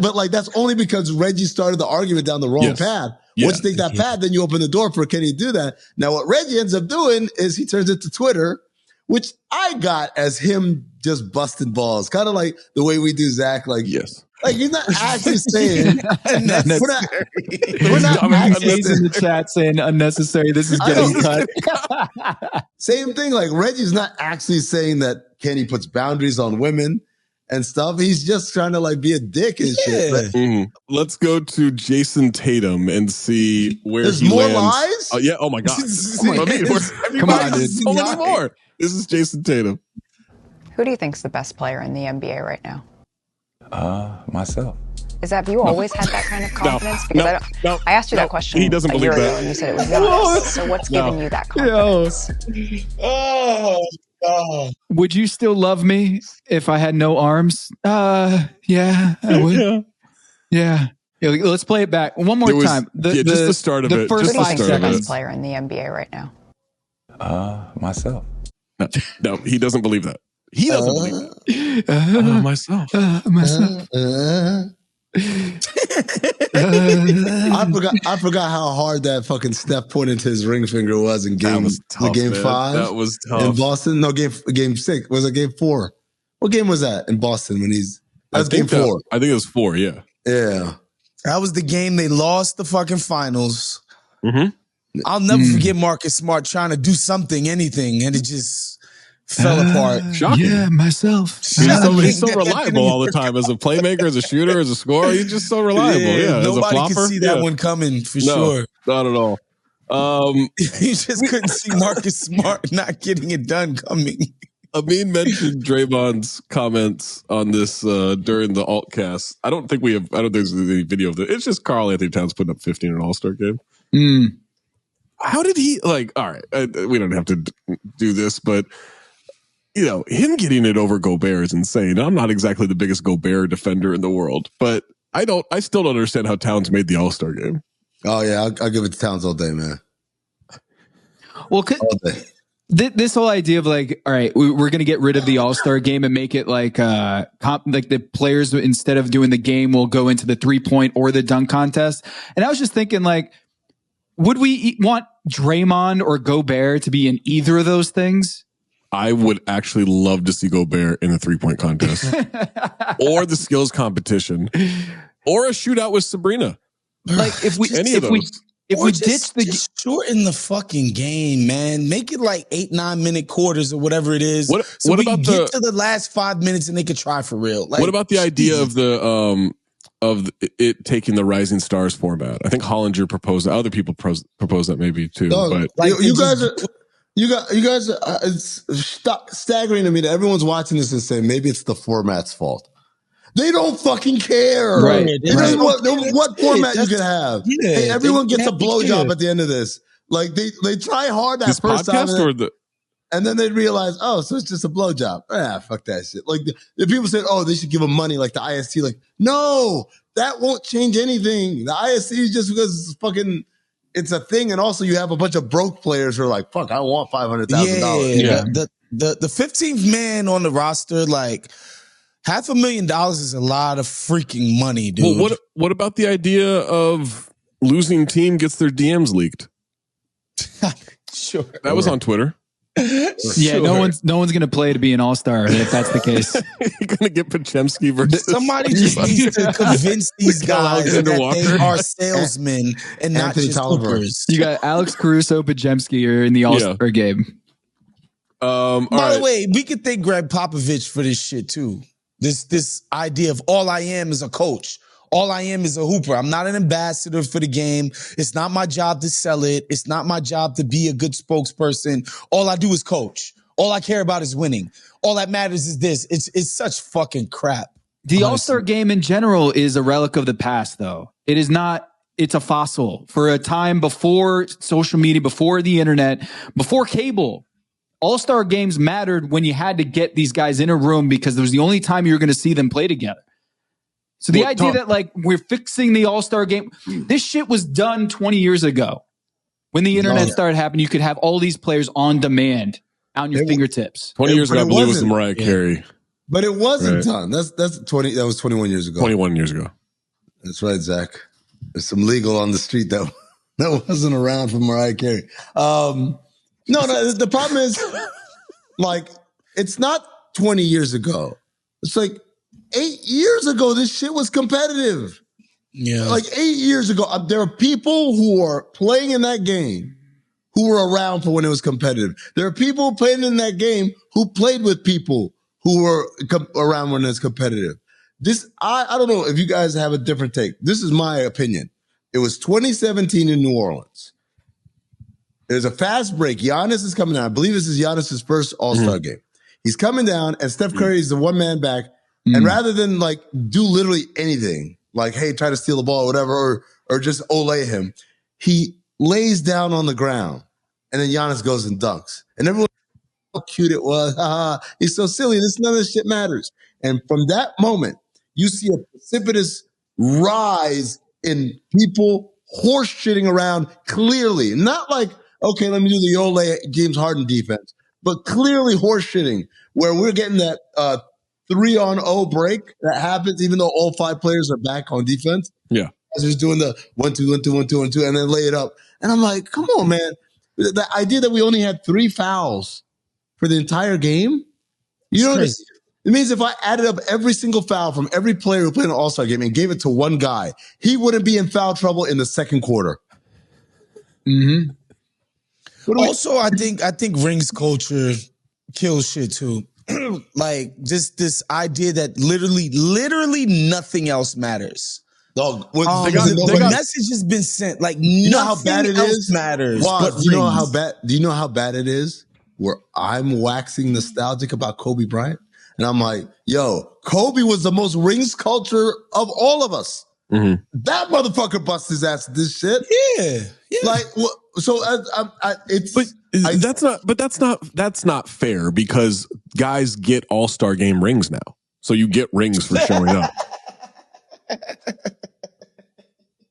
but like that's only because Reggie started the argument down the wrong path. Yeah. Once you take that path, then you open the door for Kenny to do that. Now, what Reggie ends up doing is he turns it to Twitter, which I got as him just busting balls, kind of like the way we do Zach. Like, yes. Like he's not actually saying we're not actually in the chat saying unnecessary. This is getting cut. Same thing. Like Reggie's not actually saying that Kenny puts boundaries on women and stuff. He's just trying to like be a dick and shit. But, let's go to Jayson Tatum and see where there's he more lands. lies. Yeah. Oh my God. Come on, dude. So many more. This is Jayson Tatum. Who do you think's the best player in the NBA right now? Myself. Is that, have you always had that kind of confidence? Because I asked you that question he doesn't a year believe ago, that. and you said it was Giannis. So what's giving you that confidence? Would you still love me if I had no arms? Yeah, I would. Yeah. Let's play it back one more time. Just the start of it. Who Just do you think is the best it. player in the NBA right now? Myself. No, he doesn't believe that. He doesn't believe that. Myself. I forgot how hard that fucking Steph pointed to his ring finger was in game man. 5. That was tough. In Boston. No, game 6. Was it game 4? What game was that in Boston when that was game 4? I think it was 4, yeah. Yeah. That was the game they lost the fucking finals. Mm-hmm. I'll never forget Marcus Smart trying to do something, anything, and it just fell apart. Shocking. Yeah, myself. He's so reliable all the time as a playmaker, as a shooter, as a scorer. He's just so reliable. Yeah, as a nobody flopper. could see that one coming for sure. Not at all. You just couldn't see Marcus Smart not getting it done coming. Amin mentioned Draymond's comments on this during the altcast. I don't think there's any video of it. It's just Karl Towns putting up 15 in an All-Star game. How did he, all right, we don't have to do this, but, him getting it over Gobert is insane. I'm not exactly the biggest Gobert defender in the world, but I still don't understand how Towns made the All-Star game. Oh, yeah, I'll give it to Towns all day, man. Well, all day. This whole idea of all right, we're going to get rid of the All-Star game and make it like the players, instead of doing the game, will go into the 3-point or the dunk contest. And I was just thinking, would we want Draymond or Gobert to be in either of those things? I would actually love to see Gobert in a 3-point contest or the skills competition or a shootout with Sabrina. If we ditch just shorten the fucking game, man. Make it 8-9 minute quarters or whatever it is. What we about get to the last 5 minutes and they could try for real. What about the idea of it taking the Rising Stars format? I think Hollinger proposed that. Other people proposed that maybe too. But you guys it's staggering to me that everyone's watching this and saying maybe it's the format's fault. They don't fucking care. Right. What format you can have. Yeah, hey, everyone gets a blowjob at the end of this. They try hard that first time. And then they realize, so it's just a blowjob. Fuck that shit. The people said, they should give them money like the IST. No, that won't change anything. The IST is just because it's a thing. And also you have a bunch of broke players who are like, fuck, I want $500,000. Yeah. The 15th man on the roster, $500,000 is a lot of freaking money, dude. Well, what about the idea of losing team gets their DMs leaked? Sure. That was on Twitter. Yeah, sure. No one's gonna play to be an all-star if that's the case. You're gonna get Podziemski versus somebody just needs to convince these guys that they are salesmen and not just hoopers. You got Alex Caruso, Podziemski are in the all-star game. By the way, we could thank Greg Popovich for this shit too. This idea of all I am is a coach. All I am is a hooper. I'm not an ambassador for the game. It's not my job to sell it. It's not my job to be a good spokesperson. All I do is coach. All I care about is winning. All that matters is this. It's such fucking crap. The All-Star game in general is a relic of the past, though. It is not. It's a fossil. For a time before social media, before the internet, before cable, All-Star games mattered when you had to get these guys in a room because it was the only time you were going to see them play together. So the idea that we're fixing the All-Star game, this shit was done 20 years ago. When the internet started happening, you could have all these players on demand on your fingertips. 20 years ago, I believe it was the Mariah Carey. But it wasn't done. That's 20. That was 21 years ago. 21 years ago. That's right, Zach. There's some legal on the street that wasn't around for Mariah Carey. No, the problem is, it's not 20 years ago. It's 8 years ago, this shit was competitive. Yeah. 8 years ago, there are people who are playing in that game who were around for when it was competitive. There are people playing in that game who played with people who were around when it's competitive. I don't know if you guys have a different take. This is my opinion. It was 2017 in New Orleans. There's a fast break. Giannis is coming down. I believe this is Giannis' first All-Star game. He's coming down, and Steph Curry is the one man back. And rather than do literally anything, like, hey, try to steal the ball or whatever, or just olay him. He lays down on the ground, and then Giannis goes and dunks. And everyone, how cute it was. He's so silly. None of this shit matters. And from that moment, you see a precipitous rise in people horse shitting around clearly. Not like, okay, let me do the Ole James Harden defense, but clearly horse shitting where we're getting that 3-on-0 break that happens even though all 5 players are back on defense. Yeah. Just doing the 1-2, 1-2, 1-2, 1-2, and then lay it up. And I'm like, come on, man. The idea that we only had 3 fouls for the entire game, you know, it means if I added up every single foul from every player who played an All-Star game and gave it to one guy, he wouldn't be in foul trouble in the second quarter. Mm-hmm. Also, I think rings culture kills shit too. Like just this idea that literally nothing else matters. Dog, the message has been sent. Like, you know how bad it is. Matters. Wow, do you know how bad? Do you know how bad it is? Where I'm waxing nostalgic about Kobe Bryant, and I'm like, yo, Kobe was the most rings culture of all of us. Mm-hmm. That motherfucker bust his ass at this shit. Yeah. Like, so that's not fair because guys get All-Star game rings now, so you get rings for showing up.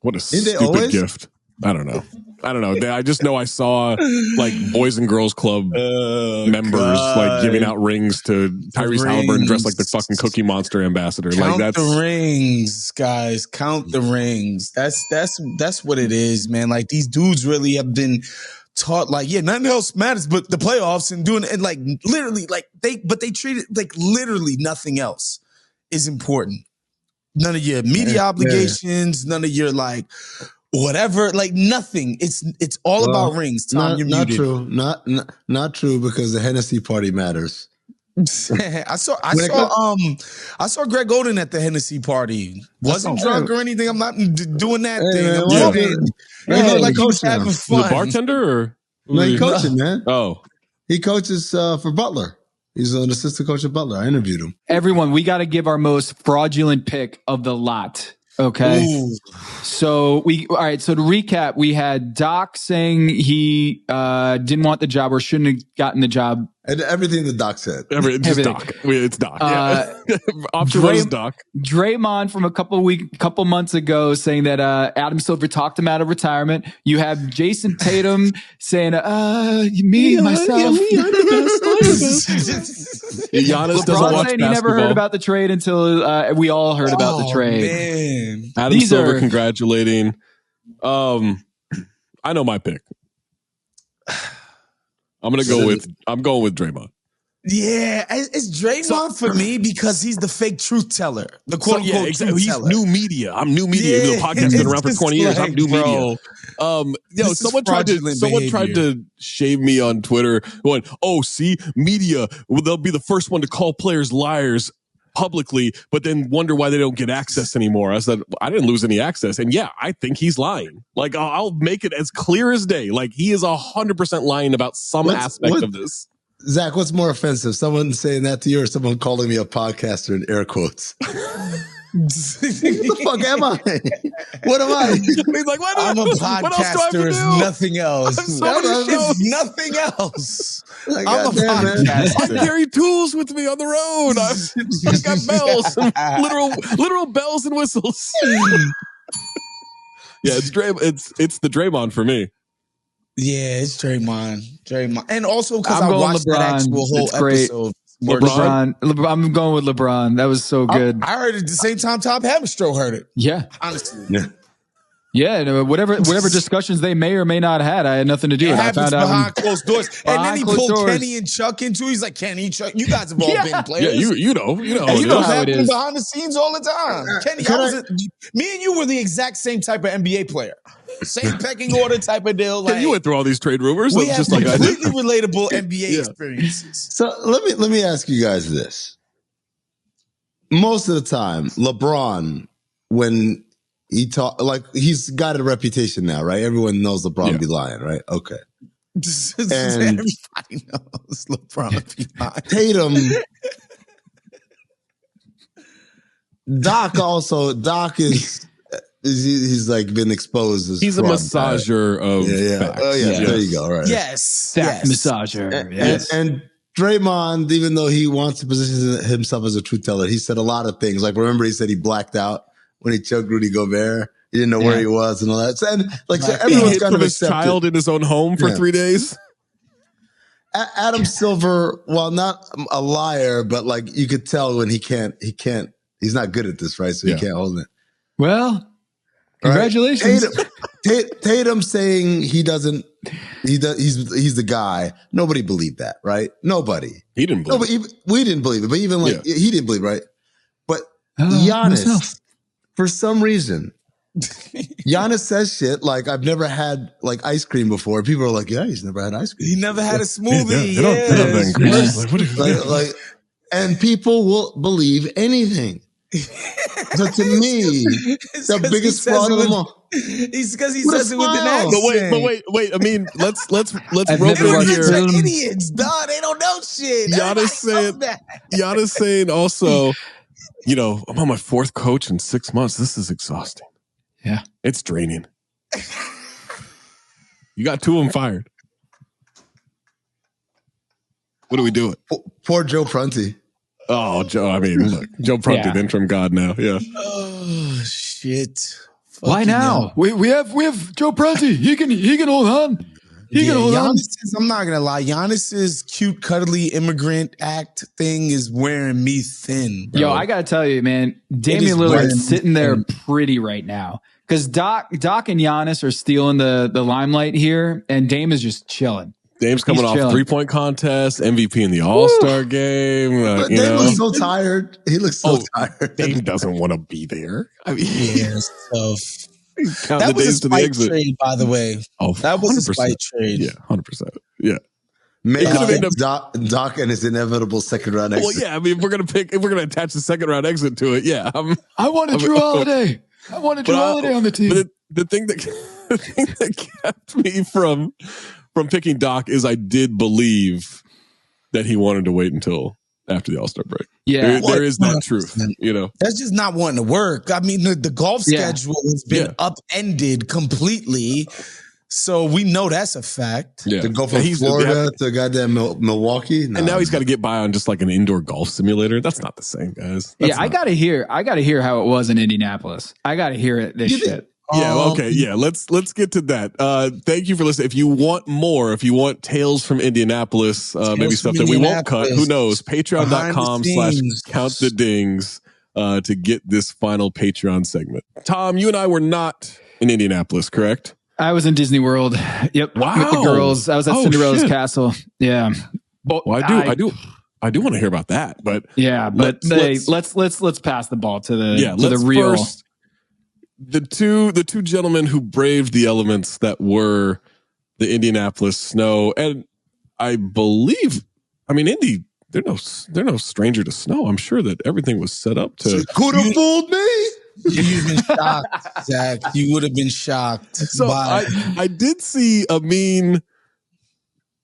What a stupid gift. I don't know. I just know I saw like Boys and Girls Club members like giving out rings to Tyrese Halliburton dressed like the fucking Cookie Monster ambassador. Count like that's the rings, guys. Count the rings. That's what it is, man. Like these dudes really have been taught like, yeah, nothing else matters but the playoffs and doing it, and like literally like they treat it like literally nothing else is important. None of your media obligations, none of your like whatever, like nothing. It's all about rings. Tom, you're not muted. true. Not true because the Hennessy party matters. I saw Greg Oden at the Hennessy party. Wasn't drunk or anything. I'm not doing that thing. I'm just like he was having fun. The bartender or no, he coaching, man. Oh, he coaches for Butler. He's an assistant coach at Butler. I interviewed him. Everyone, we got to give our most fraudulent pick of the lot. Okay. Ooh. So all right. So to recap, we had Doc saying he didn't want the job or shouldn't have gotten the job. And everything the Doc said. Just Doc. It's Doc. Yeah. Option was Doc. Draymond from a couple months ago saying that Adam Silver talked him out of retirement. You have Jayson Tatum saying, myself. Giannis doesn't watch basketball. He never heard about the trade until we all heard about the trade. Man. Adam Silver congratulating. I know my pick. I'm going with Draymond. Yeah, it's Draymond for me because he's the fake truth teller. The quote unquote exactly. truth He's teller. new media. I'm new media. Even though the podcast's been around for 20 years, I'm new media. Someone tried to shave me on Twitter going, oh, see, media, they'll be the first one to call players liars publicly, but then wonder why they don't get access anymore. I said, I didn't lose any access. And yeah, I think he's lying. Like, I'll make it as clear as day. Like, he is 100% lying about some aspect of this. Zach, what's more offensive? Someone saying that to you or someone calling me a podcaster in air quotes? What the fuck am I? What am I? He's like, I'm a podcaster. Is nothing else. It's nothing else. I'm a podcaster. I carry tools with me on the road. I've got bells, and literal bells and whistles. Yeah, it's the Draymond for me. Yeah, it's Draymond, and also because I watched that actual whole episode. LeBron. I'm going with LeBron. That was so good. I heard it at the same time Tom Haberstroh heard it. Yeah. Honestly. Yeah. Whatever discussions they may or may not have had, I had nothing to do with it. I found out behind closed doors. And then he pulled Kenny and Chuck into. He's like, Kenny, Chuck, you guys have all been players. Yeah, you know what's happening behind the scenes all the time. Kenny, me and you were the exact same type of NBA player. Same pecking order type of deal. Like, you went through all these trade rumors. We have just completely relatable NBA experiences. So let me ask you guys this. Most of the time, LeBron, when he talk, like he's got a reputation now, right? Everyone knows LeBron be lying, right? Okay. And everybody knows LeBron be lying. Tatum Doc is he's like been exposed as he's a massager of facts. Oh yeah, there you go. Right. Yes. Massager. And Draymond, even though he wants to position himself as a truth teller, he said a lot of things. Like remember, he said he blacked out when he choked Rudy Gobert. He didn't know where he was and all that. And like so everyone's kind of his child in his own home for 3 days. Adam Silver, while not a liar, but like you could tell when he's not good at this, right? So he can't hold it. Well, congratulations. Tatum saying he's the guy. Nobody believed that, right? Nobody. He didn't believe it. We didn't believe it, but even like he didn't believe it, right? But Giannis, for some reason, Giannis says shit like I've never had like ice cream before. People are like, yeah, he's never had ice cream. He never had a smoothie. And people will believe anything. So to me, the biggest fraud of them all. It's because he says it with an accent. But wait. I mean, let's rope in here. Idiots, dog. They don't know shit. Giannis saying also, you know, I'm on my 4th coach in 6 months. This is exhausting. Yeah, it's draining. You got 2 of them fired. What are we doing? Poor Joe Prunty. Oh, Joe. I mean, look, Joe Prunty, the interim god now. Yeah. Oh shit. Why now? We have Joe Prunty. He can hold on. He can hold on. I'm not gonna lie. Giannis's cute, cuddly immigrant act thing is wearing me thin, bro. Yo, I gotta tell you, man, Damian Lillard's sitting there pretty right now because Doc and Giannis are stealing the limelight here, and Dame is just chilling. Dame's coming off 3-point contest, MVP in the All-Star game. Dame looks so tired. He looks so tired. Dame doesn't want to be there. I mean, that was a spite trade, by the way. Oh, that was a spite trade. Yeah, 100%. Yeah. Maybe Doc and his inevitable second round exit. Well, yeah. I mean, if we're gonna attach the second round exit to it, yeah. I wanted Drew Holiday. I wanted Drew Holiday on the team. But the thing that kept me from picking Doc is I did believe that he wanted to wait until after the All-Star break. Yeah. There is that truth, you know. That's just not wanting to work. I mean, the golf schedule has been upended completely. So we know that's a fact. Yeah. To go from Florida to goddamn Milwaukee. And now he's got to get by on just like an indoor golf simulator. That's not the same, guys. I gotta hear how it was in Indianapolis. I gotta hear this shit. Yeah, okay. Yeah, let's get to that. Thank you for listening. If you want more, if you want tales from Indianapolis, maybe stuff that we won't cut, who knows? Patreon.com/countthedings to get this final Patreon segment. Tom, you and I were not in Indianapolis, correct? I was in Disney World. Yep. Wow. With the girls. I was at Cinderella's castle. Yeah. Well, I do want to hear about that, but let's pass the ball to the real. First, the two gentlemen who braved the elements that were the Indianapolis snow, and I believe, I mean, Indy, they're no stranger to snow. I'm sure that everything was set up to. Could have fooled me. You've been shocked, Zach. You would have been shocked. So I did see Amin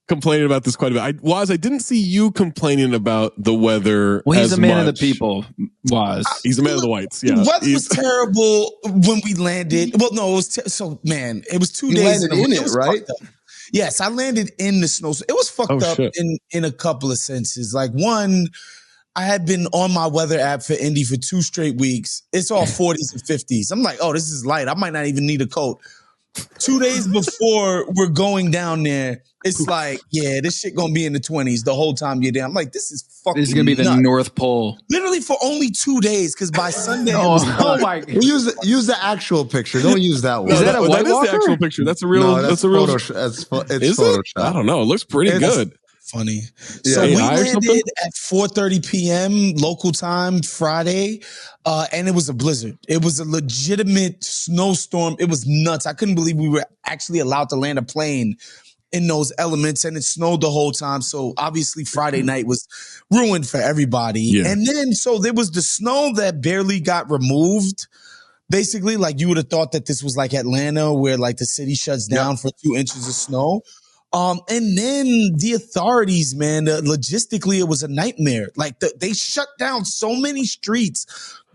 complaining about this quite a bit. I didn't see you complaining about the weather. Well, he's a man of the people. He's a man of the whites. Yeah, the weather was terrible when we landed. Well, no, it was it was 2 days in it, right? Yes, I landed in the snow. It was fucked up in a couple of senses. Like one, I had been on my weather app for Indy for 2 straight weeks. It's all 40s and 50s. I'm like, oh, this is light. I might not even need a coat. 2 days before we're going down there, it's like, yeah, this shit gonna be in the 20s the whole time you're there. I'm like, this is fucking This is gonna be the North Pole. Literally for only 2 days, because by Sunday, oh my! Use the actual picture. Don't use that one. Is that a White Walker? That is the actual picture. That's a real. No, that's a real. It's Photoshop. I don't know. It looks pretty good. Funny. Yeah, so we landed at 4:30 p.m. local time Friday, and it was a blizzard. It was a legitimate snowstorm. It was nuts. I couldn't believe we were actually allowed to land a plane in those elements, and it snowed the whole time. So obviously Friday night was ruined for everybody. Yeah. And then so there was the snow that barely got removed. Basically, like you would have thought that this was like Atlanta, where like the city shuts down for 2 inches of snow. And then the authorities, man, logistically, it was a nightmare. Like they shut down so many streets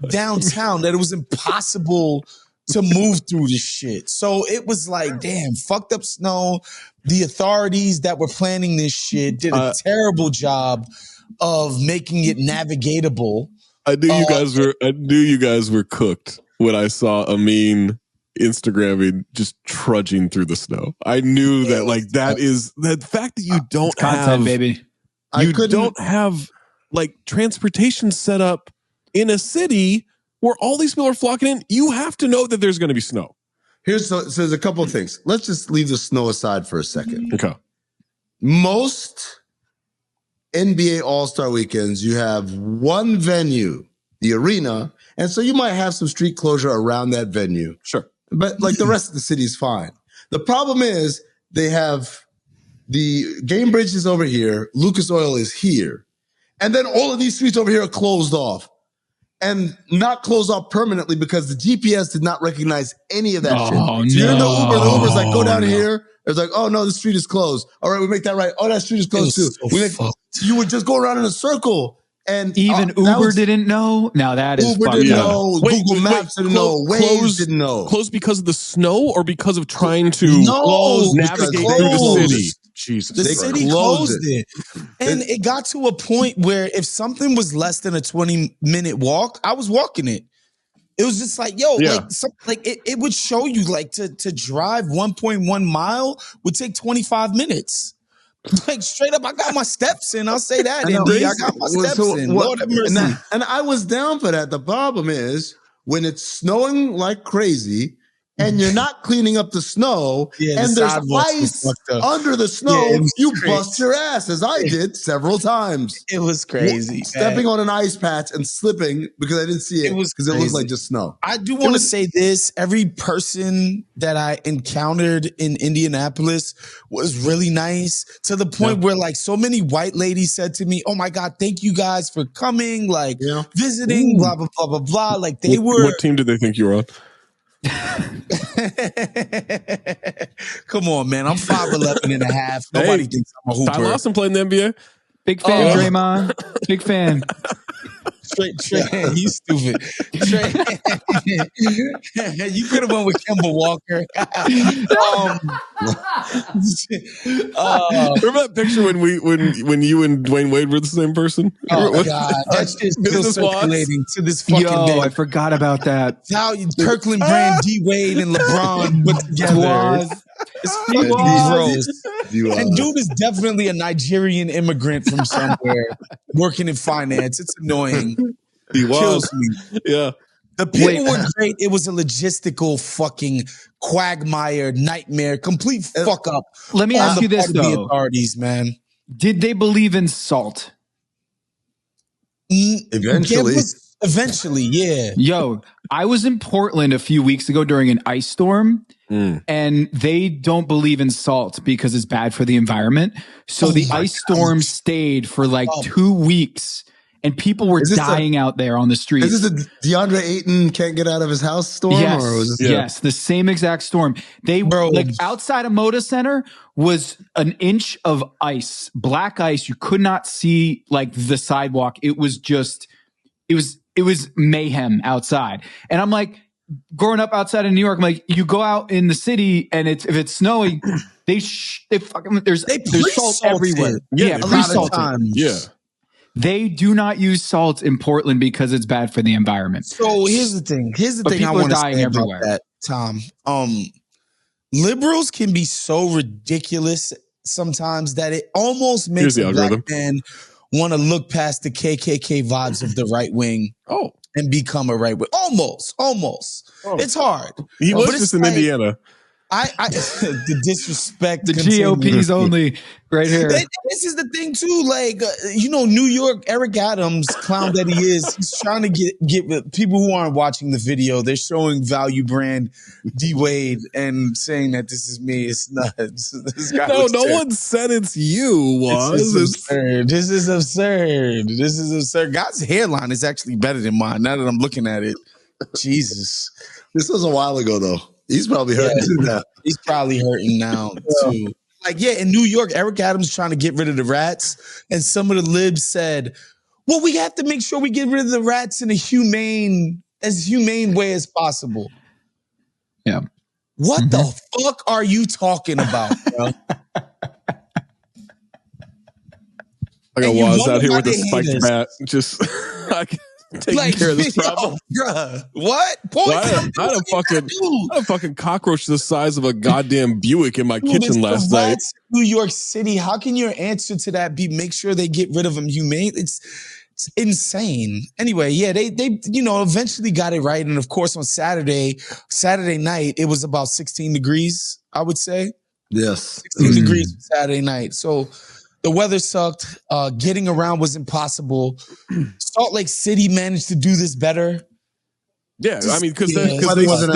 downtown that it was impossible to move through this shit. So it was like, damn, fucked up snow. The authorities that were planning this shit did a terrible job of making it navigatable. I knew you guys were cooked when I saw Amin Instagramming just trudging through the snow. I knew that that fact that you don't content, baby. You don't have like transportation set up in a city where all these people are flocking in. You have to know that there's going to be snow. So there's a couple of things. Let's just leave the snow aside for a second. Okay. Most NBA All-Star weekends, you have one venue, the arena, and so you might have some street closure around that venue. Sure. But like the rest of the city is fine. The problem is they have the Game Bridge is over here, Lucas Oil is here, and then all of these streets over here are closed off. And not closed off permanently because the GPS did not recognize any of that shit. So you're in the Uber. The Uber's like, go down here. It's like, oh no, the street is closed. All right, we make that right. Oh, that street is closed too. So you would just go around in a circle. And even Uber didn't know. Now that is Uber didn't know. Google Maps didn't know. Waze didn't know. Closed because of the snow or because of trying to navigate through the city? Jesus, the city closed it. And it got to a point where if something was less than a 20-minute walk, I was walking it. It was just like, it would show you like to drive 1.1 mile would take 25 minutes. Like straight up, I got my steps in. I'll say that. I got my steps in. Lord have mercy. And I was down for that. The problem is when it's snowing like crazy and you're not cleaning up the snow and there's ice under the snow, you bust your ass, as I did several times. It was crazy. Stepping on an ice patch and slipping because I didn't see it because it looked like just snow. I do want to say this. Every person that I encountered in Indianapolis was really nice to the point where like so many white ladies said to me, oh my God, thank you guys for coming, like visiting, blah, blah, blah, blah, blah. Like they were. What team did they think you were on? Come on, man. I'm 5'11 and a half. Nobody thinks I'm a hooper. Ty Lawson played in the NBA. Big fan, Draymond. Big fan. Trey, you stupid. Trey, you could have went with Kemba Walker. Remember that picture when you and Dwayne Wade were the same person? Oh God, that's just still circulating to this fucking day. I forgot about that. How Kirkland Brand, D Wade, and LeBron put together. It's fucking gross. And dude is definitely a Nigerian immigrant from somewhere working in finance. It's annoying. He was. Kills me. Yeah. The people were great. It was a logistical fucking quagmire, nightmare, complete fuck up. Let me ask you this, though. The authorities, man. Did they believe in salt? Eventually, yeah. Yo, I was in Portland a few weeks ago during an ice storm, and they don't believe in salt because it's bad for the environment. So the ice storm stayed for like 2 weeks, and people were dying out there on the streets. Is this a DeAndre Ayton can't get out of his house storm? Yes, or was this yes, the same exact storm. They were like outside of Moda Center was an inch of ice, black ice. You could not see like the sidewalk. It was just, it was mayhem outside. And I'm like, growing up outside of New York, I'm like, you go out in the city and if it's snowing, there's salt everywhere. Yeah, pre-salted. Yeah. They do not use salt in Portland because it's bad for the environment. So here's the thing. I want to say about that, Tom. Liberals can be so ridiculous sometimes that it almost makes a black man want to look past the KKK vibes of the right wing and become a right wing. Almost. It's hard. He was just in Indiana. The disrespect. The GOP's only right here. This is the thing too. Like, New York, Eric Adams, clown that he is, he's trying to get people who aren't watching the video. They're showing value brand D Wade and saying that this is me. It's not. This guy no one said it's you. This is absurd. God's hairline is actually better than mine. Now that I'm looking at it, Jesus. This was a while ago though. He's probably hurting now. He's probably hurting now too. Like, in New York, Eric Adams trying to get rid of the rats, and some of the libs said, Well, we have to make sure we get rid of the rats in as humane way as possible. Yeah. What the fuck are you talking about, bro? I got Waz out here with a spiked bat, just taking care of this problem. Bruh. What? I had a fucking cockroach the size of a goddamn Buick in my kitchen last night. New York City. How can your answer to that be make sure they get rid of them humane? It's insane. Anyway, yeah, they eventually got it right. And of course, on Saturday night, it was about 16 degrees, I would say. Yes. 16 degrees Saturday night. So the weather sucked. Getting around was impossible. Salt Lake City managed to do this better. Yeah, I mean, because they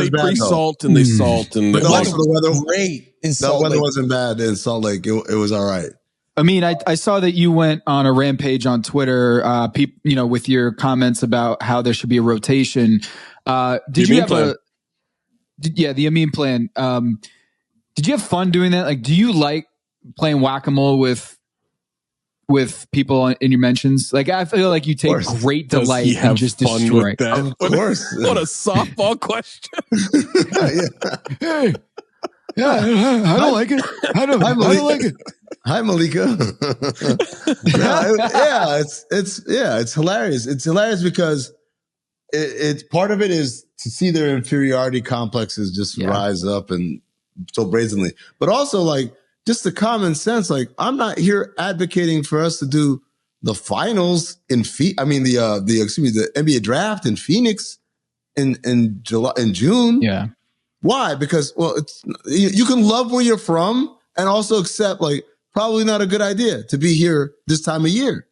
pre-salt and they salt. And but also the weather great in Salt Lake. The weather wasn't bad in Salt Lake. It was all right. I mean, I saw that you went on a rampage on Twitter, with your comments about how there should be a rotation. Did you have the Amin plan? Did you have fun doing that? Like, do you like playing whack-a-mole with people in your mentions? Like, I feel like you take great delight in just destroying. Of course. What a softball question. Hey. Yeah, I don't like it. I don't like it. Hi, Malika. It's hilarious. It's hilarious because it's part of it is to see their inferiority complexes just rise up and so brazenly, but also like just the common sense. Like, I'm not here advocating for us to do the finals in the NBA draft in Phoenix in June. Yeah. Why? Because, you can love where you're from and also accept, like, probably not a good idea to be here this time of year.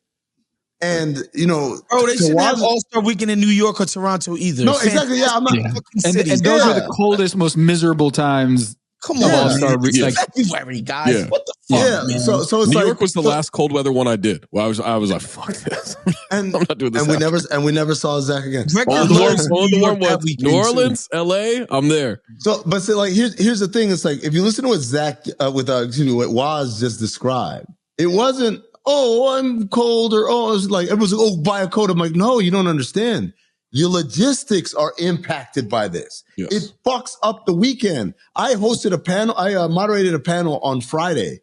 And, bro, they shouldn't have All-Star Weekend in New York or Toronto either. No, exactly. Yeah, I'm not. And those are the coldest, most miserable times. Come on, All-Star Weekend. February, guys. Yeah. What the fuck, man? So it's New York was the last cold weather one I did. Well, I was like, fuck this. And I'm not doing this. And we never saw Zach again. The warm was New Orleans, LA. I'm there. So, but like, here's the thing. It's like, if you listen to what Zach what Waz just described, it wasn't, I'm cold, or it was like, it was, buy a coat. I'm like, no, you don't understand. Your logistics are impacted by this. Yes. It fucks up the weekend. I hosted a panel. I moderated a panel on Friday.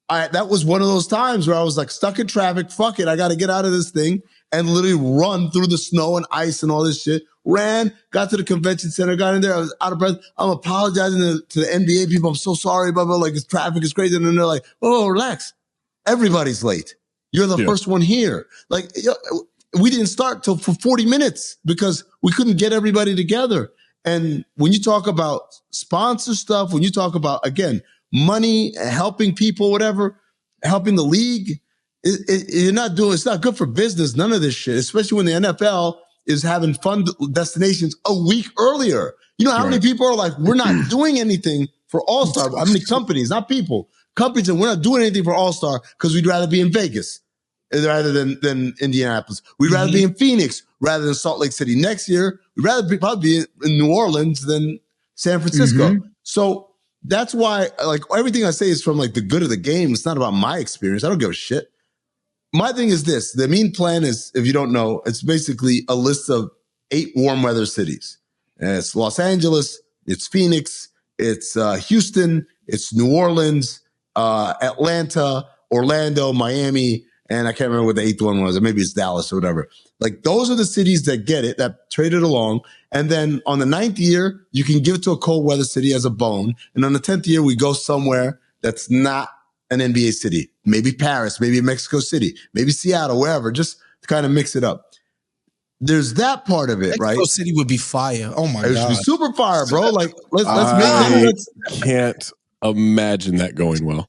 That was one of those times where I was like stuck in traffic. Fuck it. I got to get out of this thing and literally run through the snow and ice and all this shit. Ran, got to the convention center, got in there. I was out of breath. I'm apologizing to the NBA people. I'm so sorry, blah, blah, like this traffic is crazy. And then they're like, relax. Everybody's late. You're the first one here. Like, we didn't start till for 40 minutes because we couldn't get everybody together. And when you talk about sponsor stuff, when you talk about, again, money, helping people, whatever, helping the league, it's not good for business. None of this shit, especially when the NFL is having fun destinations a week earlier. You know how many people are like, we're not doing anything for All-Star. How many companies, not people, companies, and we're not doing anything for All-Star because we'd rather be in Vegas rather than Indianapolis. We'd rather be in Phoenix rather than Salt Lake City. Next year, we'd rather probably be in New Orleans than San Francisco. So that's why, like, everything I say is from like the good of the game. It's not about my experience. I don't give a shit. My thing is this. The Amin plan is, if you don't know, it's basically a list of 8 warm weather cities. And it's Los Angeles, it's Phoenix, it's Houston, it's New Orleans, Atlanta, Orlando, Miami, and I can't remember what the 8th one was. Or maybe it's Dallas or whatever. Like, those are the cities that get it, that traded along. And then on the 9th year, you can give it to a cold weather city as a bone. And on the 10th year, we go somewhere that's not an NBA city. Maybe Paris, maybe Mexico City, maybe Seattle, wherever, just to kind of mix it up. There's that part of it, right? Mexico City would be fire. Oh my God. It would be super fire, bro. Like, I can't imagine that going well.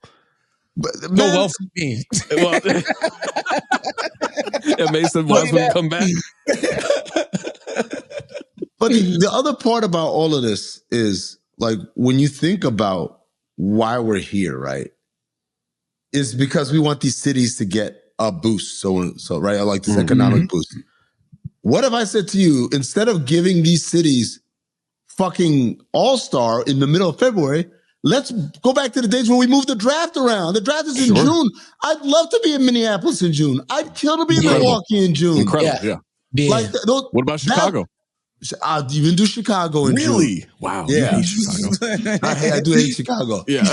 But, go well for me. Well, and Mason Wise would come back. But the other part about all of this is, like, when you think about why we're here, right, is because we want these cities to get a boost. So right, I like this economic boost. What if I said to you, instead of giving these cities fucking All-Star in the middle of February, Let's go back to the days when we moved the draft around. The draft is in June. I'd love to be in Minneapolis in June. I'd kill to be in Milwaukee in June. Incredible, yeah. Like what about Chicago? I'd even do Chicago in June. Really? Wow. Yeah. You hate Chicago. I do hate Chicago. Yeah.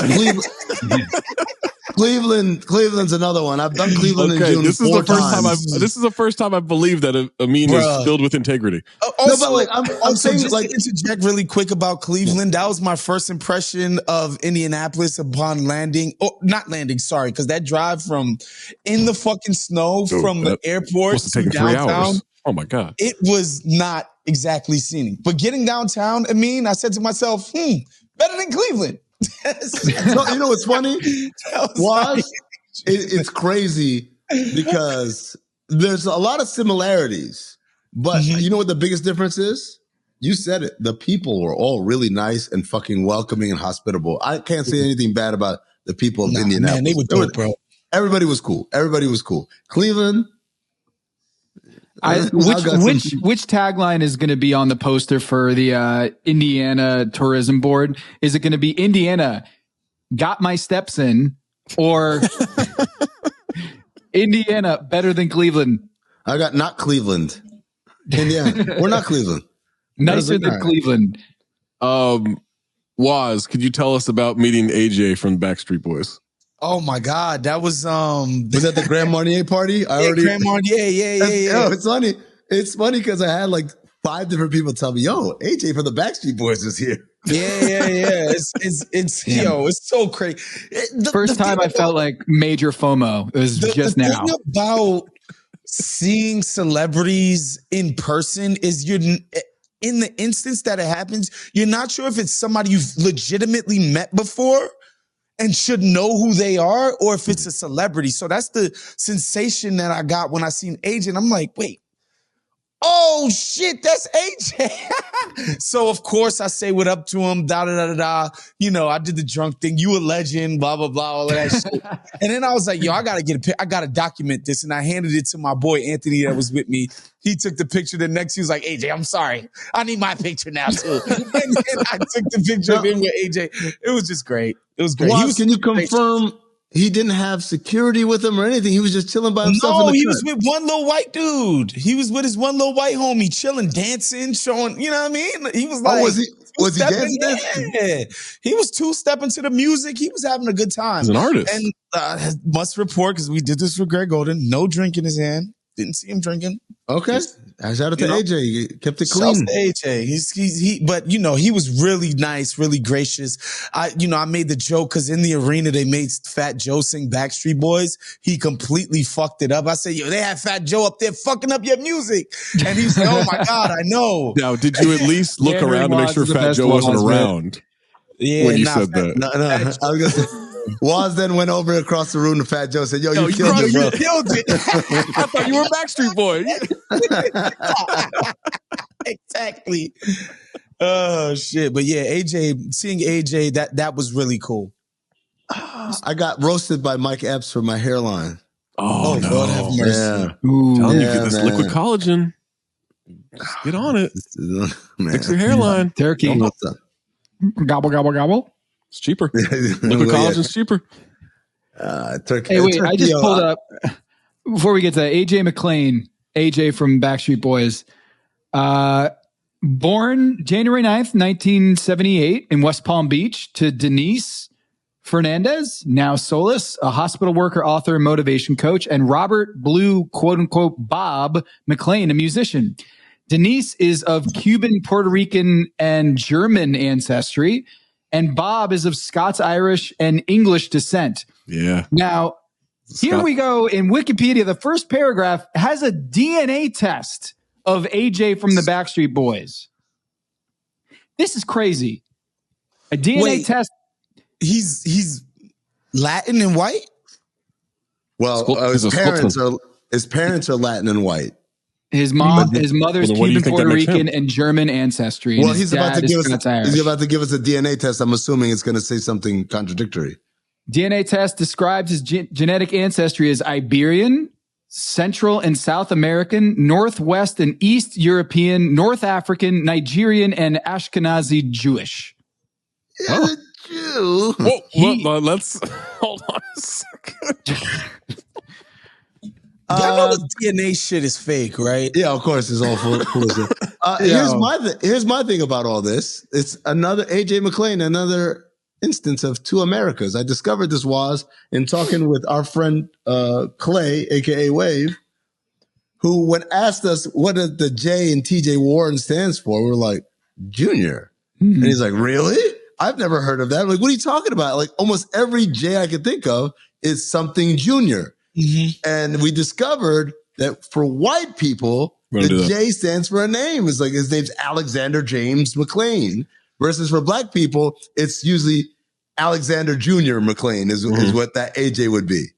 Cleveland's another one. I've done Cleveland in June this is four the first times. time this is the first time I believe that Amin is filled with integrity. Also, I'm saying just to interject really quick about Cleveland. That was my first impression of Indianapolis upon landing. Oh, not landing, sorry, because that drive from in the fucking snow from the airport to downtown. 3 hours. Oh my God. It was not exactly scenic. But getting downtown, I said to myself, better than Cleveland. No, you know what's funny? It's crazy because there's a lot of similarities, but you know what the biggest difference is? You said it. The people were all really nice and fucking welcoming and hospitable. I can't say anything bad about the people of Indianapolis. Man, they were dope, bro. Everybody was cool. Cleveland. Which tagline is going to be on the poster for the Indiana Tourism Board? Is it going to be Indiana got my steps in, or Indiana better than Cleveland? I got not Cleveland. Indiana. We're not Cleveland. Nicer than Cleveland. Woz, could you tell us about meeting AJ from Backstreet Boys? Oh my God, that was that the Grand Marnier party? Grand Marnier, yeah. It's funny. It's funny because I had like 5 different people tell me, "Yo, AJ from the Backstreet Boys is here." Yeah. It's so crazy. First time I felt like major FOMO. It was just now. The thing about seeing celebrities in person is in the instance that it happens, you're not sure if it's somebody you've legitimately met before and should know who they are, or if it's a celebrity. So that's the sensation that I got when I seen AJ. And I'm like, wait, oh shit, that's AJ. So of course I say what up to him, I did the drunk thing. You a legend, blah, blah, blah, all of that shit. And then I was like, yo, I gotta document this. And I handed it to my boy, Anthony, that was with me. He took the picture. The next, he was like, AJ, I'm sorry. I need my picture now too. And then I took the picture of him with AJ. It was just great. It was great. Can you confirm he didn't have security with him or anything? He was just chilling by himself. No, he was with one little white dude. He was with his one little white homie, chilling, dancing, showing. You know what I mean? He was like, was he dancing? Yeah, he was 2-stepping to the music. He was having a good time. He's an artist. And must report, because we did this for Greg Golden. No drink in his hand. Didn't see him drinking. Okay. Shout out to AJ. He kept it clean. Shout out to AJ. But he was really nice, really gracious. I made the joke because in the arena they made Fat Joe sing Backstreet Boys. He completely fucked it up. I said, yo, they had Fat Joe up there fucking up your music. And he said, oh my God, I know. Now, did you at least look around to make sure Fat Joe wasn't around? Yeah, when you said that. No. I was gonna say, Woz then went over across the room to Fat Joe and said, yo, you killed it, bro. You killed it. I thought you were a Backstreet Boy. Exactly. Oh, shit. But yeah, seeing AJ, that was really cool. I got roasted by Mike Epps for my hairline. Oh no. God have mercy. Yeah. Telling you, get this liquid collagen. Just get on it. Fix your hairline. Turkey. Gobble, gobble, gobble. It's cheaper. Liquid collagen's cheaper. Turkey. Hey, wait, I just pulled up, before we get to AJ McLean, AJ from Backstreet Boys, born January 9th, 1978 in West Palm Beach to Denise Fernandez, now Solis, a hospital worker, author, and motivation coach, and Robert Blue, quote unquote, Bob McLean, a musician. Denise is of Cuban, Puerto Rican, and German ancestry, and Bob is of Scots, Irish, and English descent. Yeah. Now, here we go in Wikipedia. The first paragraph has a DNA test of AJ from the Backstreet Boys. This is crazy. A DNA test. He's Latin and white? Well, his parents are Latin and white. His mother's Cuban, Puerto Rican, and German ancestry. Well, he's about to give us a DNA test. I'm assuming it's going to say something contradictory. DNA test describes his genetic ancestry as Iberian, Central and South American, Northwest and East European, North African, Nigerian, and Ashkenazi Jewish. Yeah, Jew. Whoa, let's hold on a second. Y'all know the DNA shit is fake, right? Yeah, of course, it's all full of shit. Here's my thing about all this. It's another AJ McLean, another instance of two Americas. I discovered this was in talking with our friend Clay, aka Wave, who when asked us what the J in TJ Warren stands for, we're like, Junior. And he's like, really? I've never heard of that. I'm like, what are you talking about? Like almost every J I could think of is something junior. And we discovered that for white people, the J stands for a name. It's like his name's Alexander James McLean. Versus for black people, it's usually Alexander Jr. McLean is what that AJ would be.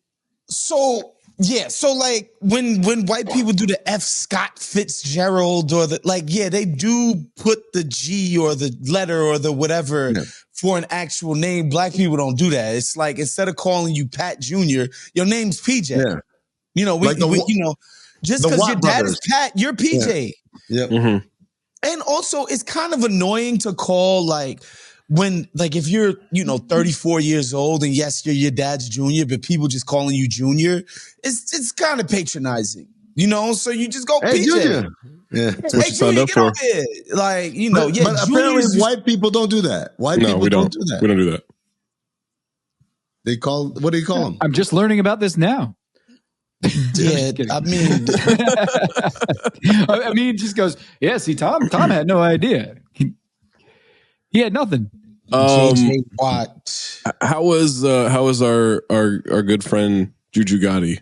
So yeah, so like when white people do the F. Scott Fitzgerald or they do put the G or the letter or the whatever for an actual name. Black people don't do that. It's like instead of calling you Pat Jr., your name's PJ. Yeah. You know, just because your dad is Pat, you're PJ. Yeah. And also, it's kind of annoying to call if you're 34 years old and yes, you're your dad's junior, but people just calling you junior, it's kind of patronizing, so you just go PJ. Junior. Yeah, that's what you signed up for. But apparently white people don't do that. White people don't do that. We don't do that. What do you call them? I'm just learning about this now. Yeah, I mean, just goes, yeah, see, Tom had no idea. He had nothing. JJ Watt. How was our good friend JuJu Gotti?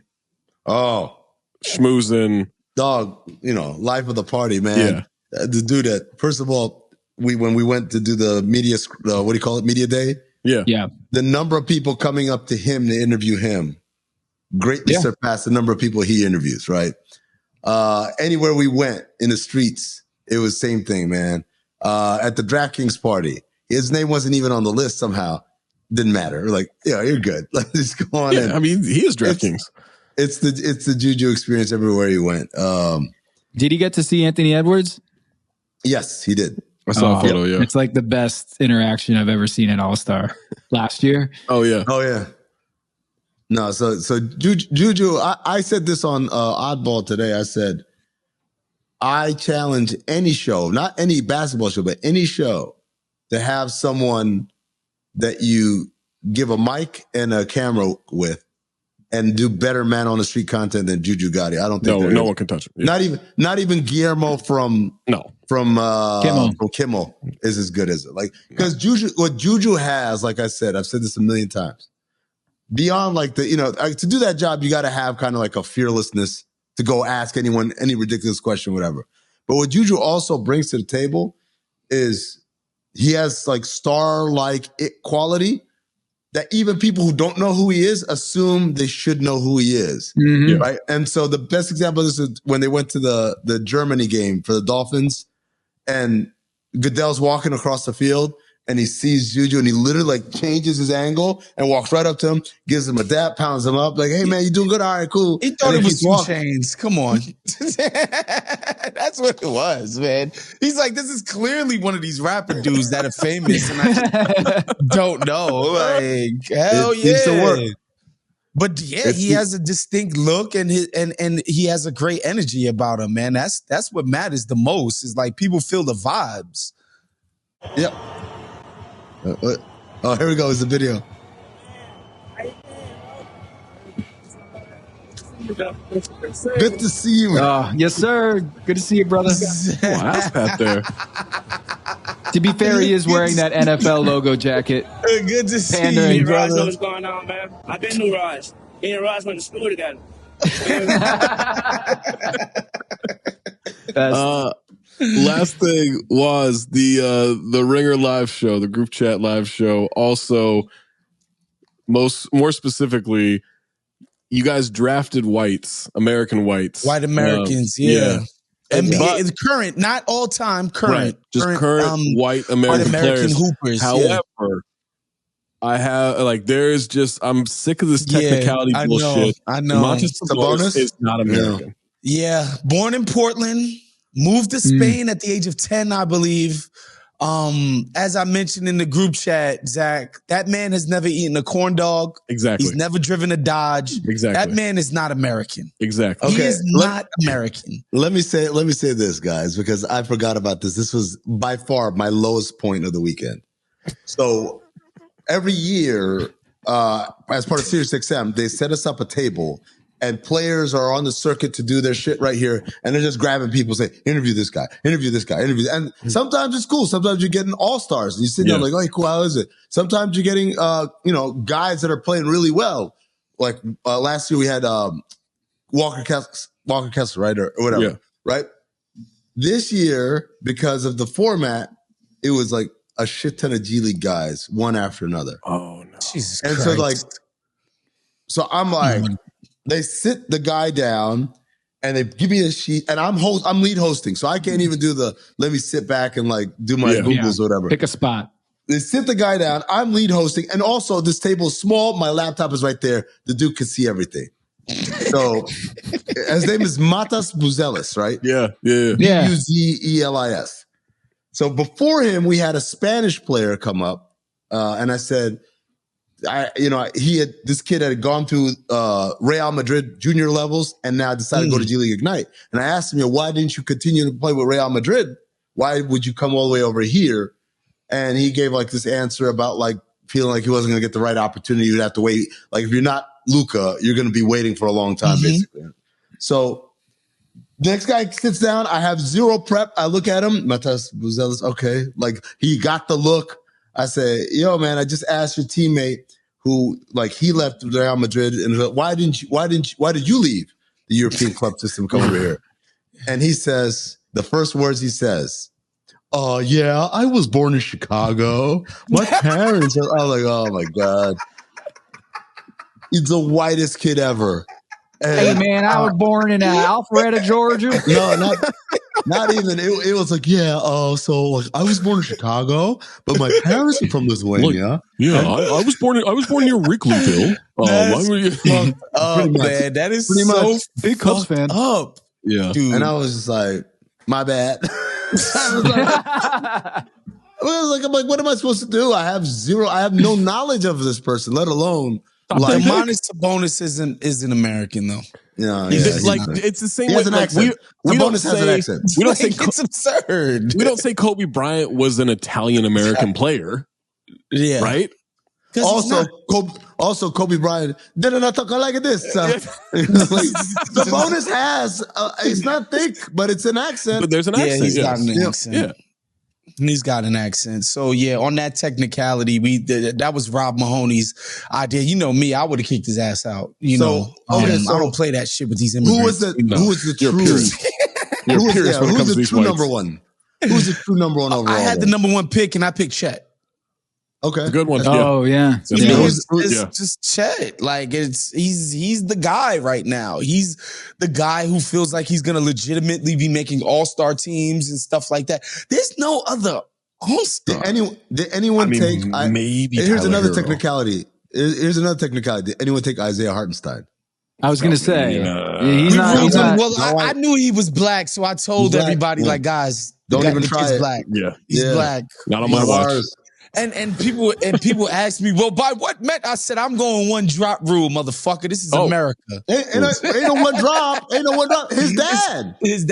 Oh, schmoozing. Dog, life of the party, man. Yeah. To do that. First of all, when we went to do the media, what do you call it? Media day? Yeah. The number of people coming up to him to interview him greatly surpassed the number of people he interviews, right? Anywhere we went in the streets, it was same thing, man. At the DraftKings party, his name wasn't even on the list somehow. Didn't matter. We're like, yeah, you're good. Let's just go on in. I mean, he is DraftKings. It's the JuJu experience everywhere he went. Did he get to see Anthony Edwards? Yes, he did. I saw a photo, yeah. It's like the best interaction I've ever seen at All-Star last year. Oh, yeah. No, so JuJu, I said this on Oddball today. I said, I challenge any show, not any basketball show, but any show to have someone that you give a mic and a camera with and do better man on the street content than JuJu Gotti. I don't think no one can touch him. Yeah. Not even Guillermo from Kimmel is as good as it. Like, because what JuJu has, like I said, I've said this a million times. Beyond to do that job, you got to have kind of like a fearlessness to go ask anyone any ridiculous question, whatever. But what JuJu also brings to the table is he has like star-like quality that even people who don't know who he is assume they should know who he is, right? And so the best example of this is when they went to the Germany game for the Dolphins, and Goodell's walking across the field, and he sees JuJu, and he literally changes his angle and walks right up to him, gives him a dap, pounds him up, like, hey man, you doing good? All right, cool. He thought it was 2 Chainz. Come on. That's what it was, man. He's like, this is clearly one of these rapper dudes that are famous, and I don't know. Like, hell yeah. Needs to work. But yeah, he has a distinct look and he has a great energy about him, man. That's what matters the most, is like people feel the vibes. Yep. Oh, here we go. It's the video. Good to see you. Yes, sir. Good to see you, brother. Ass pat there. To be fair, he is wearing that NFL logo jacket. Good to see you, brother. Raj know what's going on, man. I've been knew Raj. He and Raj went to school together. Last thing was the Ringer live show, the group chat live show. Also, more specifically, you guys drafted American whites. White Americans, yeah. NBA is current, not all time, current. Right. Just current white American players. Hoopers. However, I have I'm sick of this technicality bullshit. I know. Sabonis is not American. Yeah. Born in Portland, moved to Spain at the age of 10, I believe. As I mentioned in the group chat, Zach, that man has never eaten a corn dog. Exactly. He's never driven a Dodge. Exactly. That man is not American. Exactly. He is not American. Let me say this, guys, because I forgot about this. This was by far my lowest point of the weekend. So every year, as part of Sirius XM, they set us up a table. And players are on the circuit to do their shit right here. And they're just grabbing people, say, interview this guy, interview this guy, interview. And sometimes it's cool. Sometimes you're getting all-stars. And you sit there like, oh, cool, how is it? Sometimes you're getting, guys that are playing really well. Like last year we had Walker Kessler, right? Or whatever, right? This year, because of the format, it was like a shit ton of G League guys, one after another. Oh, no. Jesus and Christ. So I'm like, they sit the guy down and they give me a sheet, and I'm lead hosting, so I can't even do let me sit back and like do my Googles or whatever. Pick a spot. They sit the guy down. I'm lead hosting, and also this table is small. My laptop is right there. The dude can see everything. So his name is Matas Buzelis, right? Yeah. Buzelis. So before him, we had a Spanish player come up, and I said, this kid had gone through Real Madrid junior levels and now decided to go to G League Ignite. And I asked him, why didn't you continue to play with Real Madrid? Why would you come all the way over here? And he gave like this answer about like feeling like he wasn't going to get the right opportunity. You'd have to wait. Like if you're not Luka, you're going to be waiting for a long time, basically. So next guy sits down. I have zero prep. I look at him. Matas Buzelis. Okay. Like he got the look. I say, yo, man, I just asked your teammate who, like, he left Real Madrid, and why did you leave the European club system, come over here? And he says, the first words he says, yeah, I was born in Chicago. My parents are, I'm like, oh my God. He's the whitest kid ever. And, hey man, I was born in Alpharetta, Georgia. No, not even. It was like, so like, I was born in Chicago, but my parents are from Lithuania. I was born near Wrigleyville. Man, that is pretty so much big Cubs fan. Up, dude. And I was just like, my bad. I'm like, what am I supposed to do? I have no knowledge of this person, let alone. Like Sabonis isn't American though. It's the same way. Like we don't say has an accent. We don't say it's absurd. We don't say Kobe Bryant was an Italian American player. Yeah, right. Also, Kobe Bryant did not talk like this. Sabonis has. It's not thick, but it's an accent. But there's an accent. He's got an accent. Yeah. He's got an accent. So, on that technicality, that was Rob Mahoney's idea. You know me, I would have kicked his ass out. I don't play that shit with these immigrants. Who was the true number one? Who's the true number one overall? I had the number one pick, and I picked Chet. Okay, it's a good one. Oh yeah, it's just Chet. Like he's the guy right now. He's the guy who feels like he's gonna legitimately be making all-star teams and stuff like that. There's no other all-star. Did anyone take? Maybe. Here's another technicality. Here's another technicality. Did anyone take Isaiah Hartenstein? I was gonna say he's not. Well, I knew he was black, so I told everybody, like, guys, don't even try it. Black. Yeah, he's black. Not on my watch. And people ask me, well, by what met? I said, I'm going one drop rule, motherfucker. This is America. Ain't no one drop. Ain't no one drop. His dad is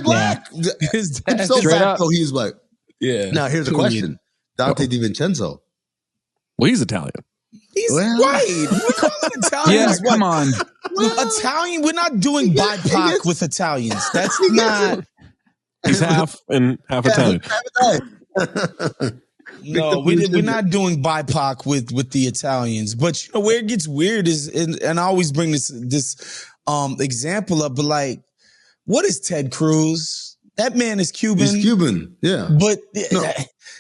black. His dad so black, so he's black. Yeah. Now here's the question: Dante DiVincenzo. Well, he's Italian. He's white. We call him Italian. Yeah, come on. Italian. We're not doing BIPOC with Italians. That's not. He's half Italian. No, we're not doing BIPOC with the Italians. But where it gets weird is, and I always bring this example up, but like, what is Ted Cruz? That man is Cuban. He's Cuban, yeah. But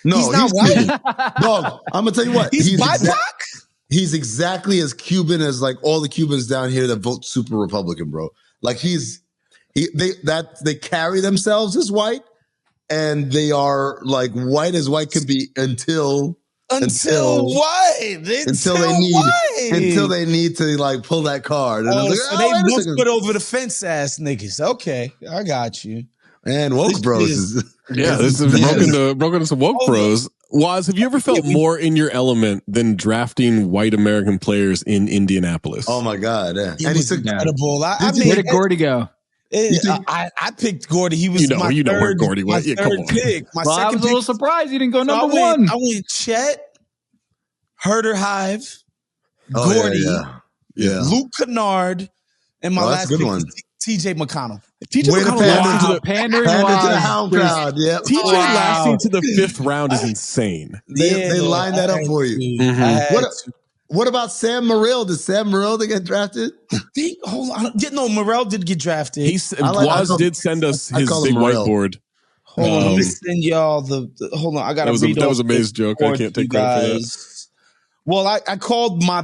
no, he's not white. Dog, I'm gonna tell you what. He's BIPOC? He's exactly as Cuban as like all the Cubans down here that vote super Republican, bro. Like they carry themselves as white. And they are like white as white could be until what? Until they need to like pull that card. And so they look put over the fence ass niggas. Okay, I got you. And woke bros. This is broken to some woke bros. Waz, have you ever felt more in your element than drafting white American players in Indianapolis? Oh my God! Yeah. And he's incredible. Where did Gordy go? I picked Gordy. He was my third, where Gordy went. my third pick. My second I was a little surprised he didn't go number one. I went Chet, Herder Hive, Gordy, Luke Kennard, and my last pick was TJ McConnell. TJ McConnell pandering to the hound crowd. Yep. TJ lasting to the 5th round is insane. They lined that up for you. What about Sam Morril? Did Sam Morril get drafted? Hold on. No, Morril did get drafted. Waz did send us his big whiteboard. Hold on, let me send y'all the hold on. I gotta read that was a maze joke. I can't take credit for that. Well, I called my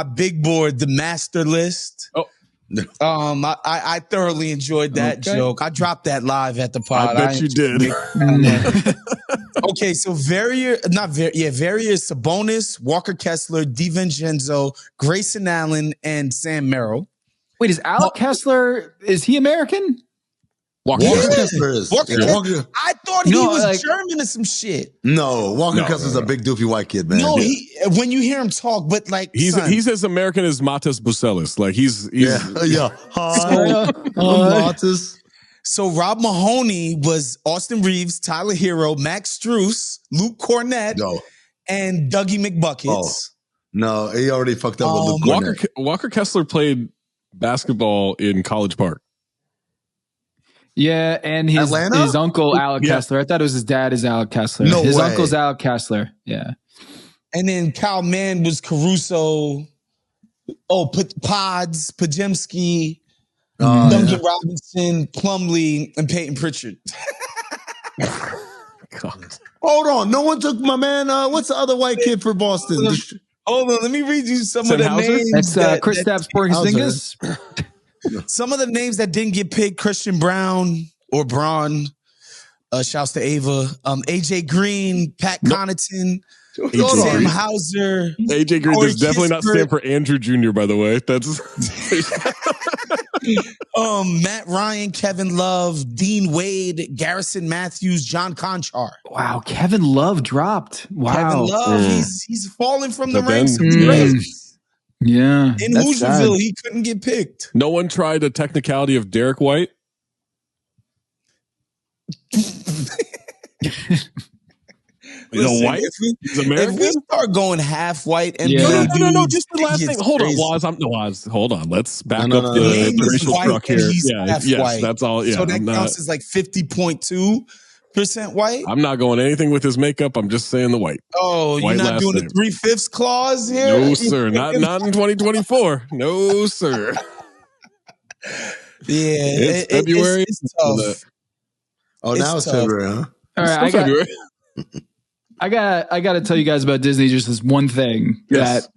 big board the master list. Oh. I thoroughly enjoyed that joke. I dropped that live at the pod. I bet you did. Okay, so Verrier is Sabonis, Walker Kessler, DiVincenzo, Grayson Allen, and Sam Merrill. Wait, is Alec Kessler, is he American? Walker Kessler is. I thought he was German or some shit. No, Walker Kessler's a big doofy white kid, man. No, when you hear him talk, but like he's as American as Matas Bucelis. Like he's Hi, Matas. So Rob Mahoney was Austin Reeves, Tyler Hero, Max Strus, Luke Cornett, and Dougie McBuckets. Oh. No, he already fucked up with Luke Cornett. Walker Kessler played basketball in College Park. Yeah, and his uncle, Alec Kessler. I thought it was his dad is Alec Kessler. His uncle's Alec Kessler. Yeah. And then Kyle Mann was Caruso. Pods, Pajemski, Duncan Robinson, Plumlee, and Peyton Pritchard. God. Hold on. No one took my man. What's the other white kid for Boston? Hold on. Let me read you some of the names. That's Kristaps Porzingis. Some of the names that didn't get picked: Christian Brown or Braun. Shouts to Ava. AJ Green, Pat Connaughton, Sam Hauser. AJ Green does definitely not stand for Andrew Jr., by the way. That's Matt Ryan, Kevin Love, Dean Wade, Garrison Matthews, John Conchar. Wow, Kevin Love dropped. Wow. Kevin Love, he's falling from the ranks. Yeah. In Hoosierville, he couldn't get picked. No one tried a technicality of Derek White. White? He's American? If we start going half white and no, just the last thing. Hold on, Waz. Hold on. Let's back up the racial truck here. Yes, that's all. Yeah, so that counts as like 50.2% white. I'm not going anything with his makeup. I'm just saying the white. Oh, white, you're not doing the 3/5 clause here? No, sir. Not in 2024. No, sir. Yeah, it's February. It's tough. Now it's February, huh? All right, I got to tell you guys about Disney. Just this one thing that,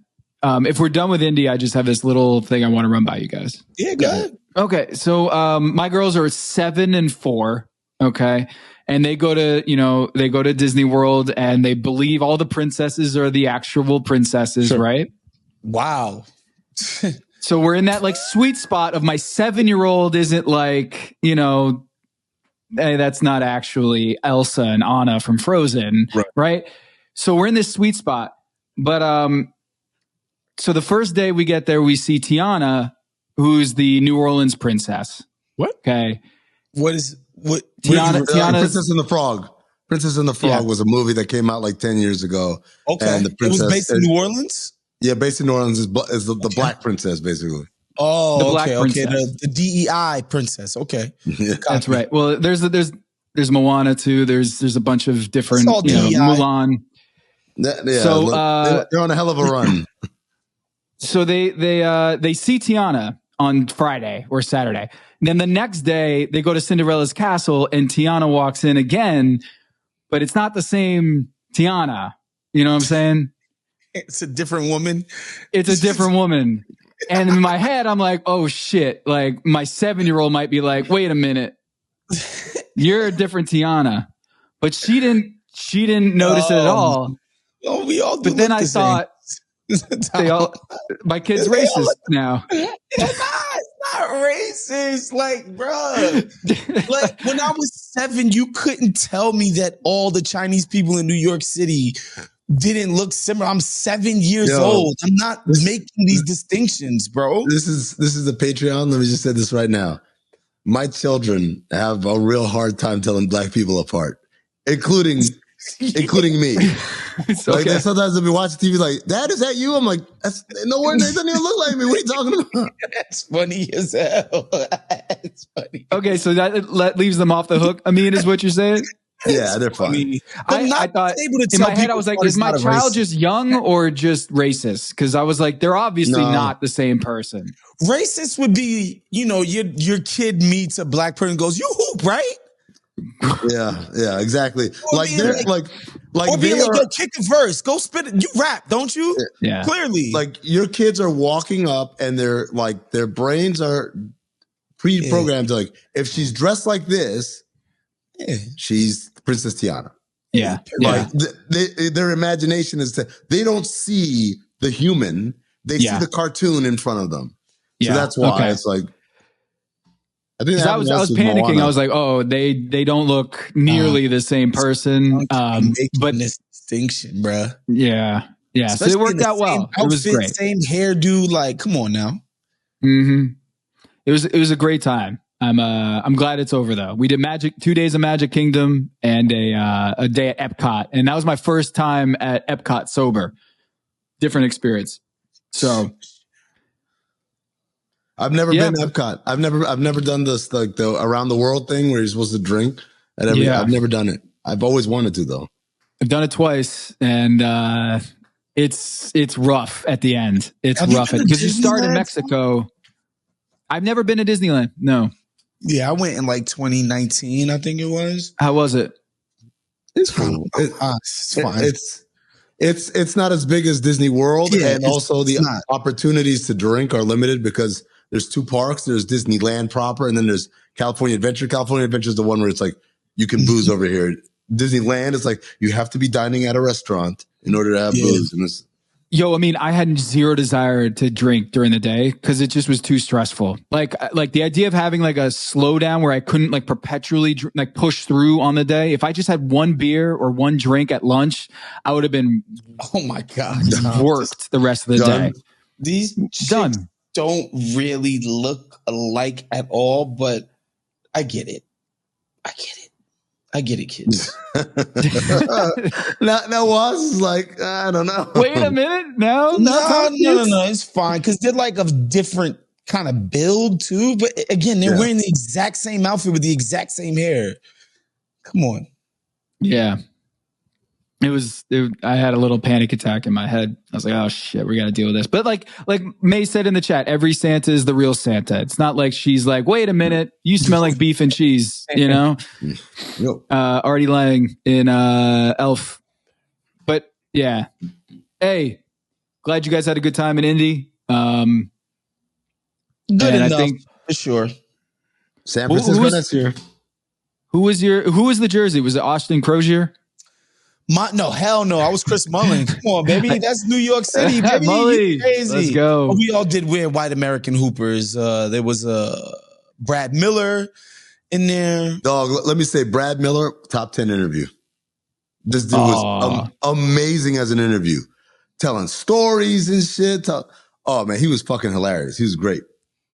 if we're done with Indy, I just have this little thing I want to run by you guys. Yeah, go ahead. Okay, so my girls are 7 and 4. Okay, and they go to Disney World, and they believe all the princesses are the actual princesses, right? Wow. So we're in that like sweet spot of my 7-year-old isn't like, hey, that's not actually Elsa and Anna from Frozen, right? So we're in this sweet spot. But so the first day we get there, we see Tiana, who's the New Orleans princess. What? Okay. Tiana, Princess and the Frog. Princess and the Frog was a movie that came out like 10 years ago. Okay. And the princess, it was based in New Orleans? Yeah, based in New Orleans is the black princess, basically. Oh, okay. The DEI princess. Okay. That's right. Well, there's Moana too. There's a bunch of different, Mulan. So they're on a hell of a run. So they see Tiana on Friday or Saturday. And then the next day they go to Cinderella's castle and Tiana walks in again, but it's not the same Tiana. You know what I'm saying? It's a different woman. It's a different woman. And in my head, I'm like, oh shit. Like my 7-year-old might be like, wait a minute. You're a different Tiana. But she didn't notice it at all. Oh, we all do. But then I thought my kid's racist now. It's not racist. Like, bro. Like, when I was 7, you couldn't tell me that all the Chinese people in New York City didn't look similar. I'm 7 years old. I'm not making these distinctions, bro. This is the Patreon. Let me just say this right now. My children have a real hard time telling black people apart, including me. Like, sometimes they'll be watching TV like, Dad, is that you? I'm like, that's no one. They doesn't even look like me. What are you talking about? That's funny as hell. That's funny. Okay, so that leaves them off the hook. I mean, is what you're saying? Yeah, they're funny. I thought in my head, I was like, is my child just young or just racist? Because I was like, they're obviously not the same person. Racist would be, your kid meets a black person and goes, you hoop, right? Yeah, exactly. Like they're like they are, go kick a verse, go spit it. You rap, don't you? Yeah, clearly. Like your kids are walking up and they're like their brains are pre-programmed to like if she's dressed like this, she's Princess Tiana. Yeah, like their imagination is that they don't see the human; they see the cartoon in front of them. So that's why it's like. I was panicking. I was like, "Oh, they don't look nearly the same person." But this distinction, bro. Yeah. So it worked out well. It was great. Same hairdo. Like, come on now. Mm-hmm. It was a great time. I'm glad it's over though. We did 2 days of Magic Kingdom and a day at Epcot, and that was my first time at Epcot sober. Different experience. So. I've never been to Epcot. I've never done this like the around the world thing where you're supposed to drink. I've never done it. I've always wanted to though. I've done it twice, and it's rough at the end. It's rough because you start in Mexico. I've never been to Disneyland. No. Yeah, I went in like 2019. I think it was. How was it? It's cool. It's fine. It's not as big as Disney World, and also the opportunities to drink are limited because there's 2 parks. There's Disneyland proper, and then there's California Adventure. California Adventure is the one where it's like you can booze over here. Disneyland is like you have to be dining at a restaurant in order to have booze. And I mean, I had zero desire to drink during the day because it just was too stressful. Like the idea of having like a slowdown where I couldn't like perpetually like push through on the day. If I just had 1 beer or 1 drink at lunch, I would have been, oh my God, worked the rest of the day. These chicks don't really look alike at all, but I get it. I get it, kids. now Woz is like, I don't know. Wait a minute. No. It's fine because they're like of different kind of build too. But again, they're wearing the exact same outfit with the exact same hair. Come on. Yeah. I had a little panic attack in my head. I was like, oh shit, we got to deal with this. But like May said in the chat, every Santa is the real Santa. It's not like she's like, wait a minute, you smell like beef and cheese, Artie Lang in Elf. But yeah. Hey, glad you guys had a good time in Indy. Good enough, I think, for sure. San Francisco this year. Who was the jersey? Was it Austin Crozier? No, hell no. I was Chris Mullin. Come on, baby. That's New York City, baby. Mully, crazy. Let's go. We all did wear white American hoopers. There was Brad Miller in there. Dog, let me say, Brad Miller, top 10 interview. This dude was amazing as an interview. Telling stories and shit. Oh, man, he was fucking hilarious. He was great.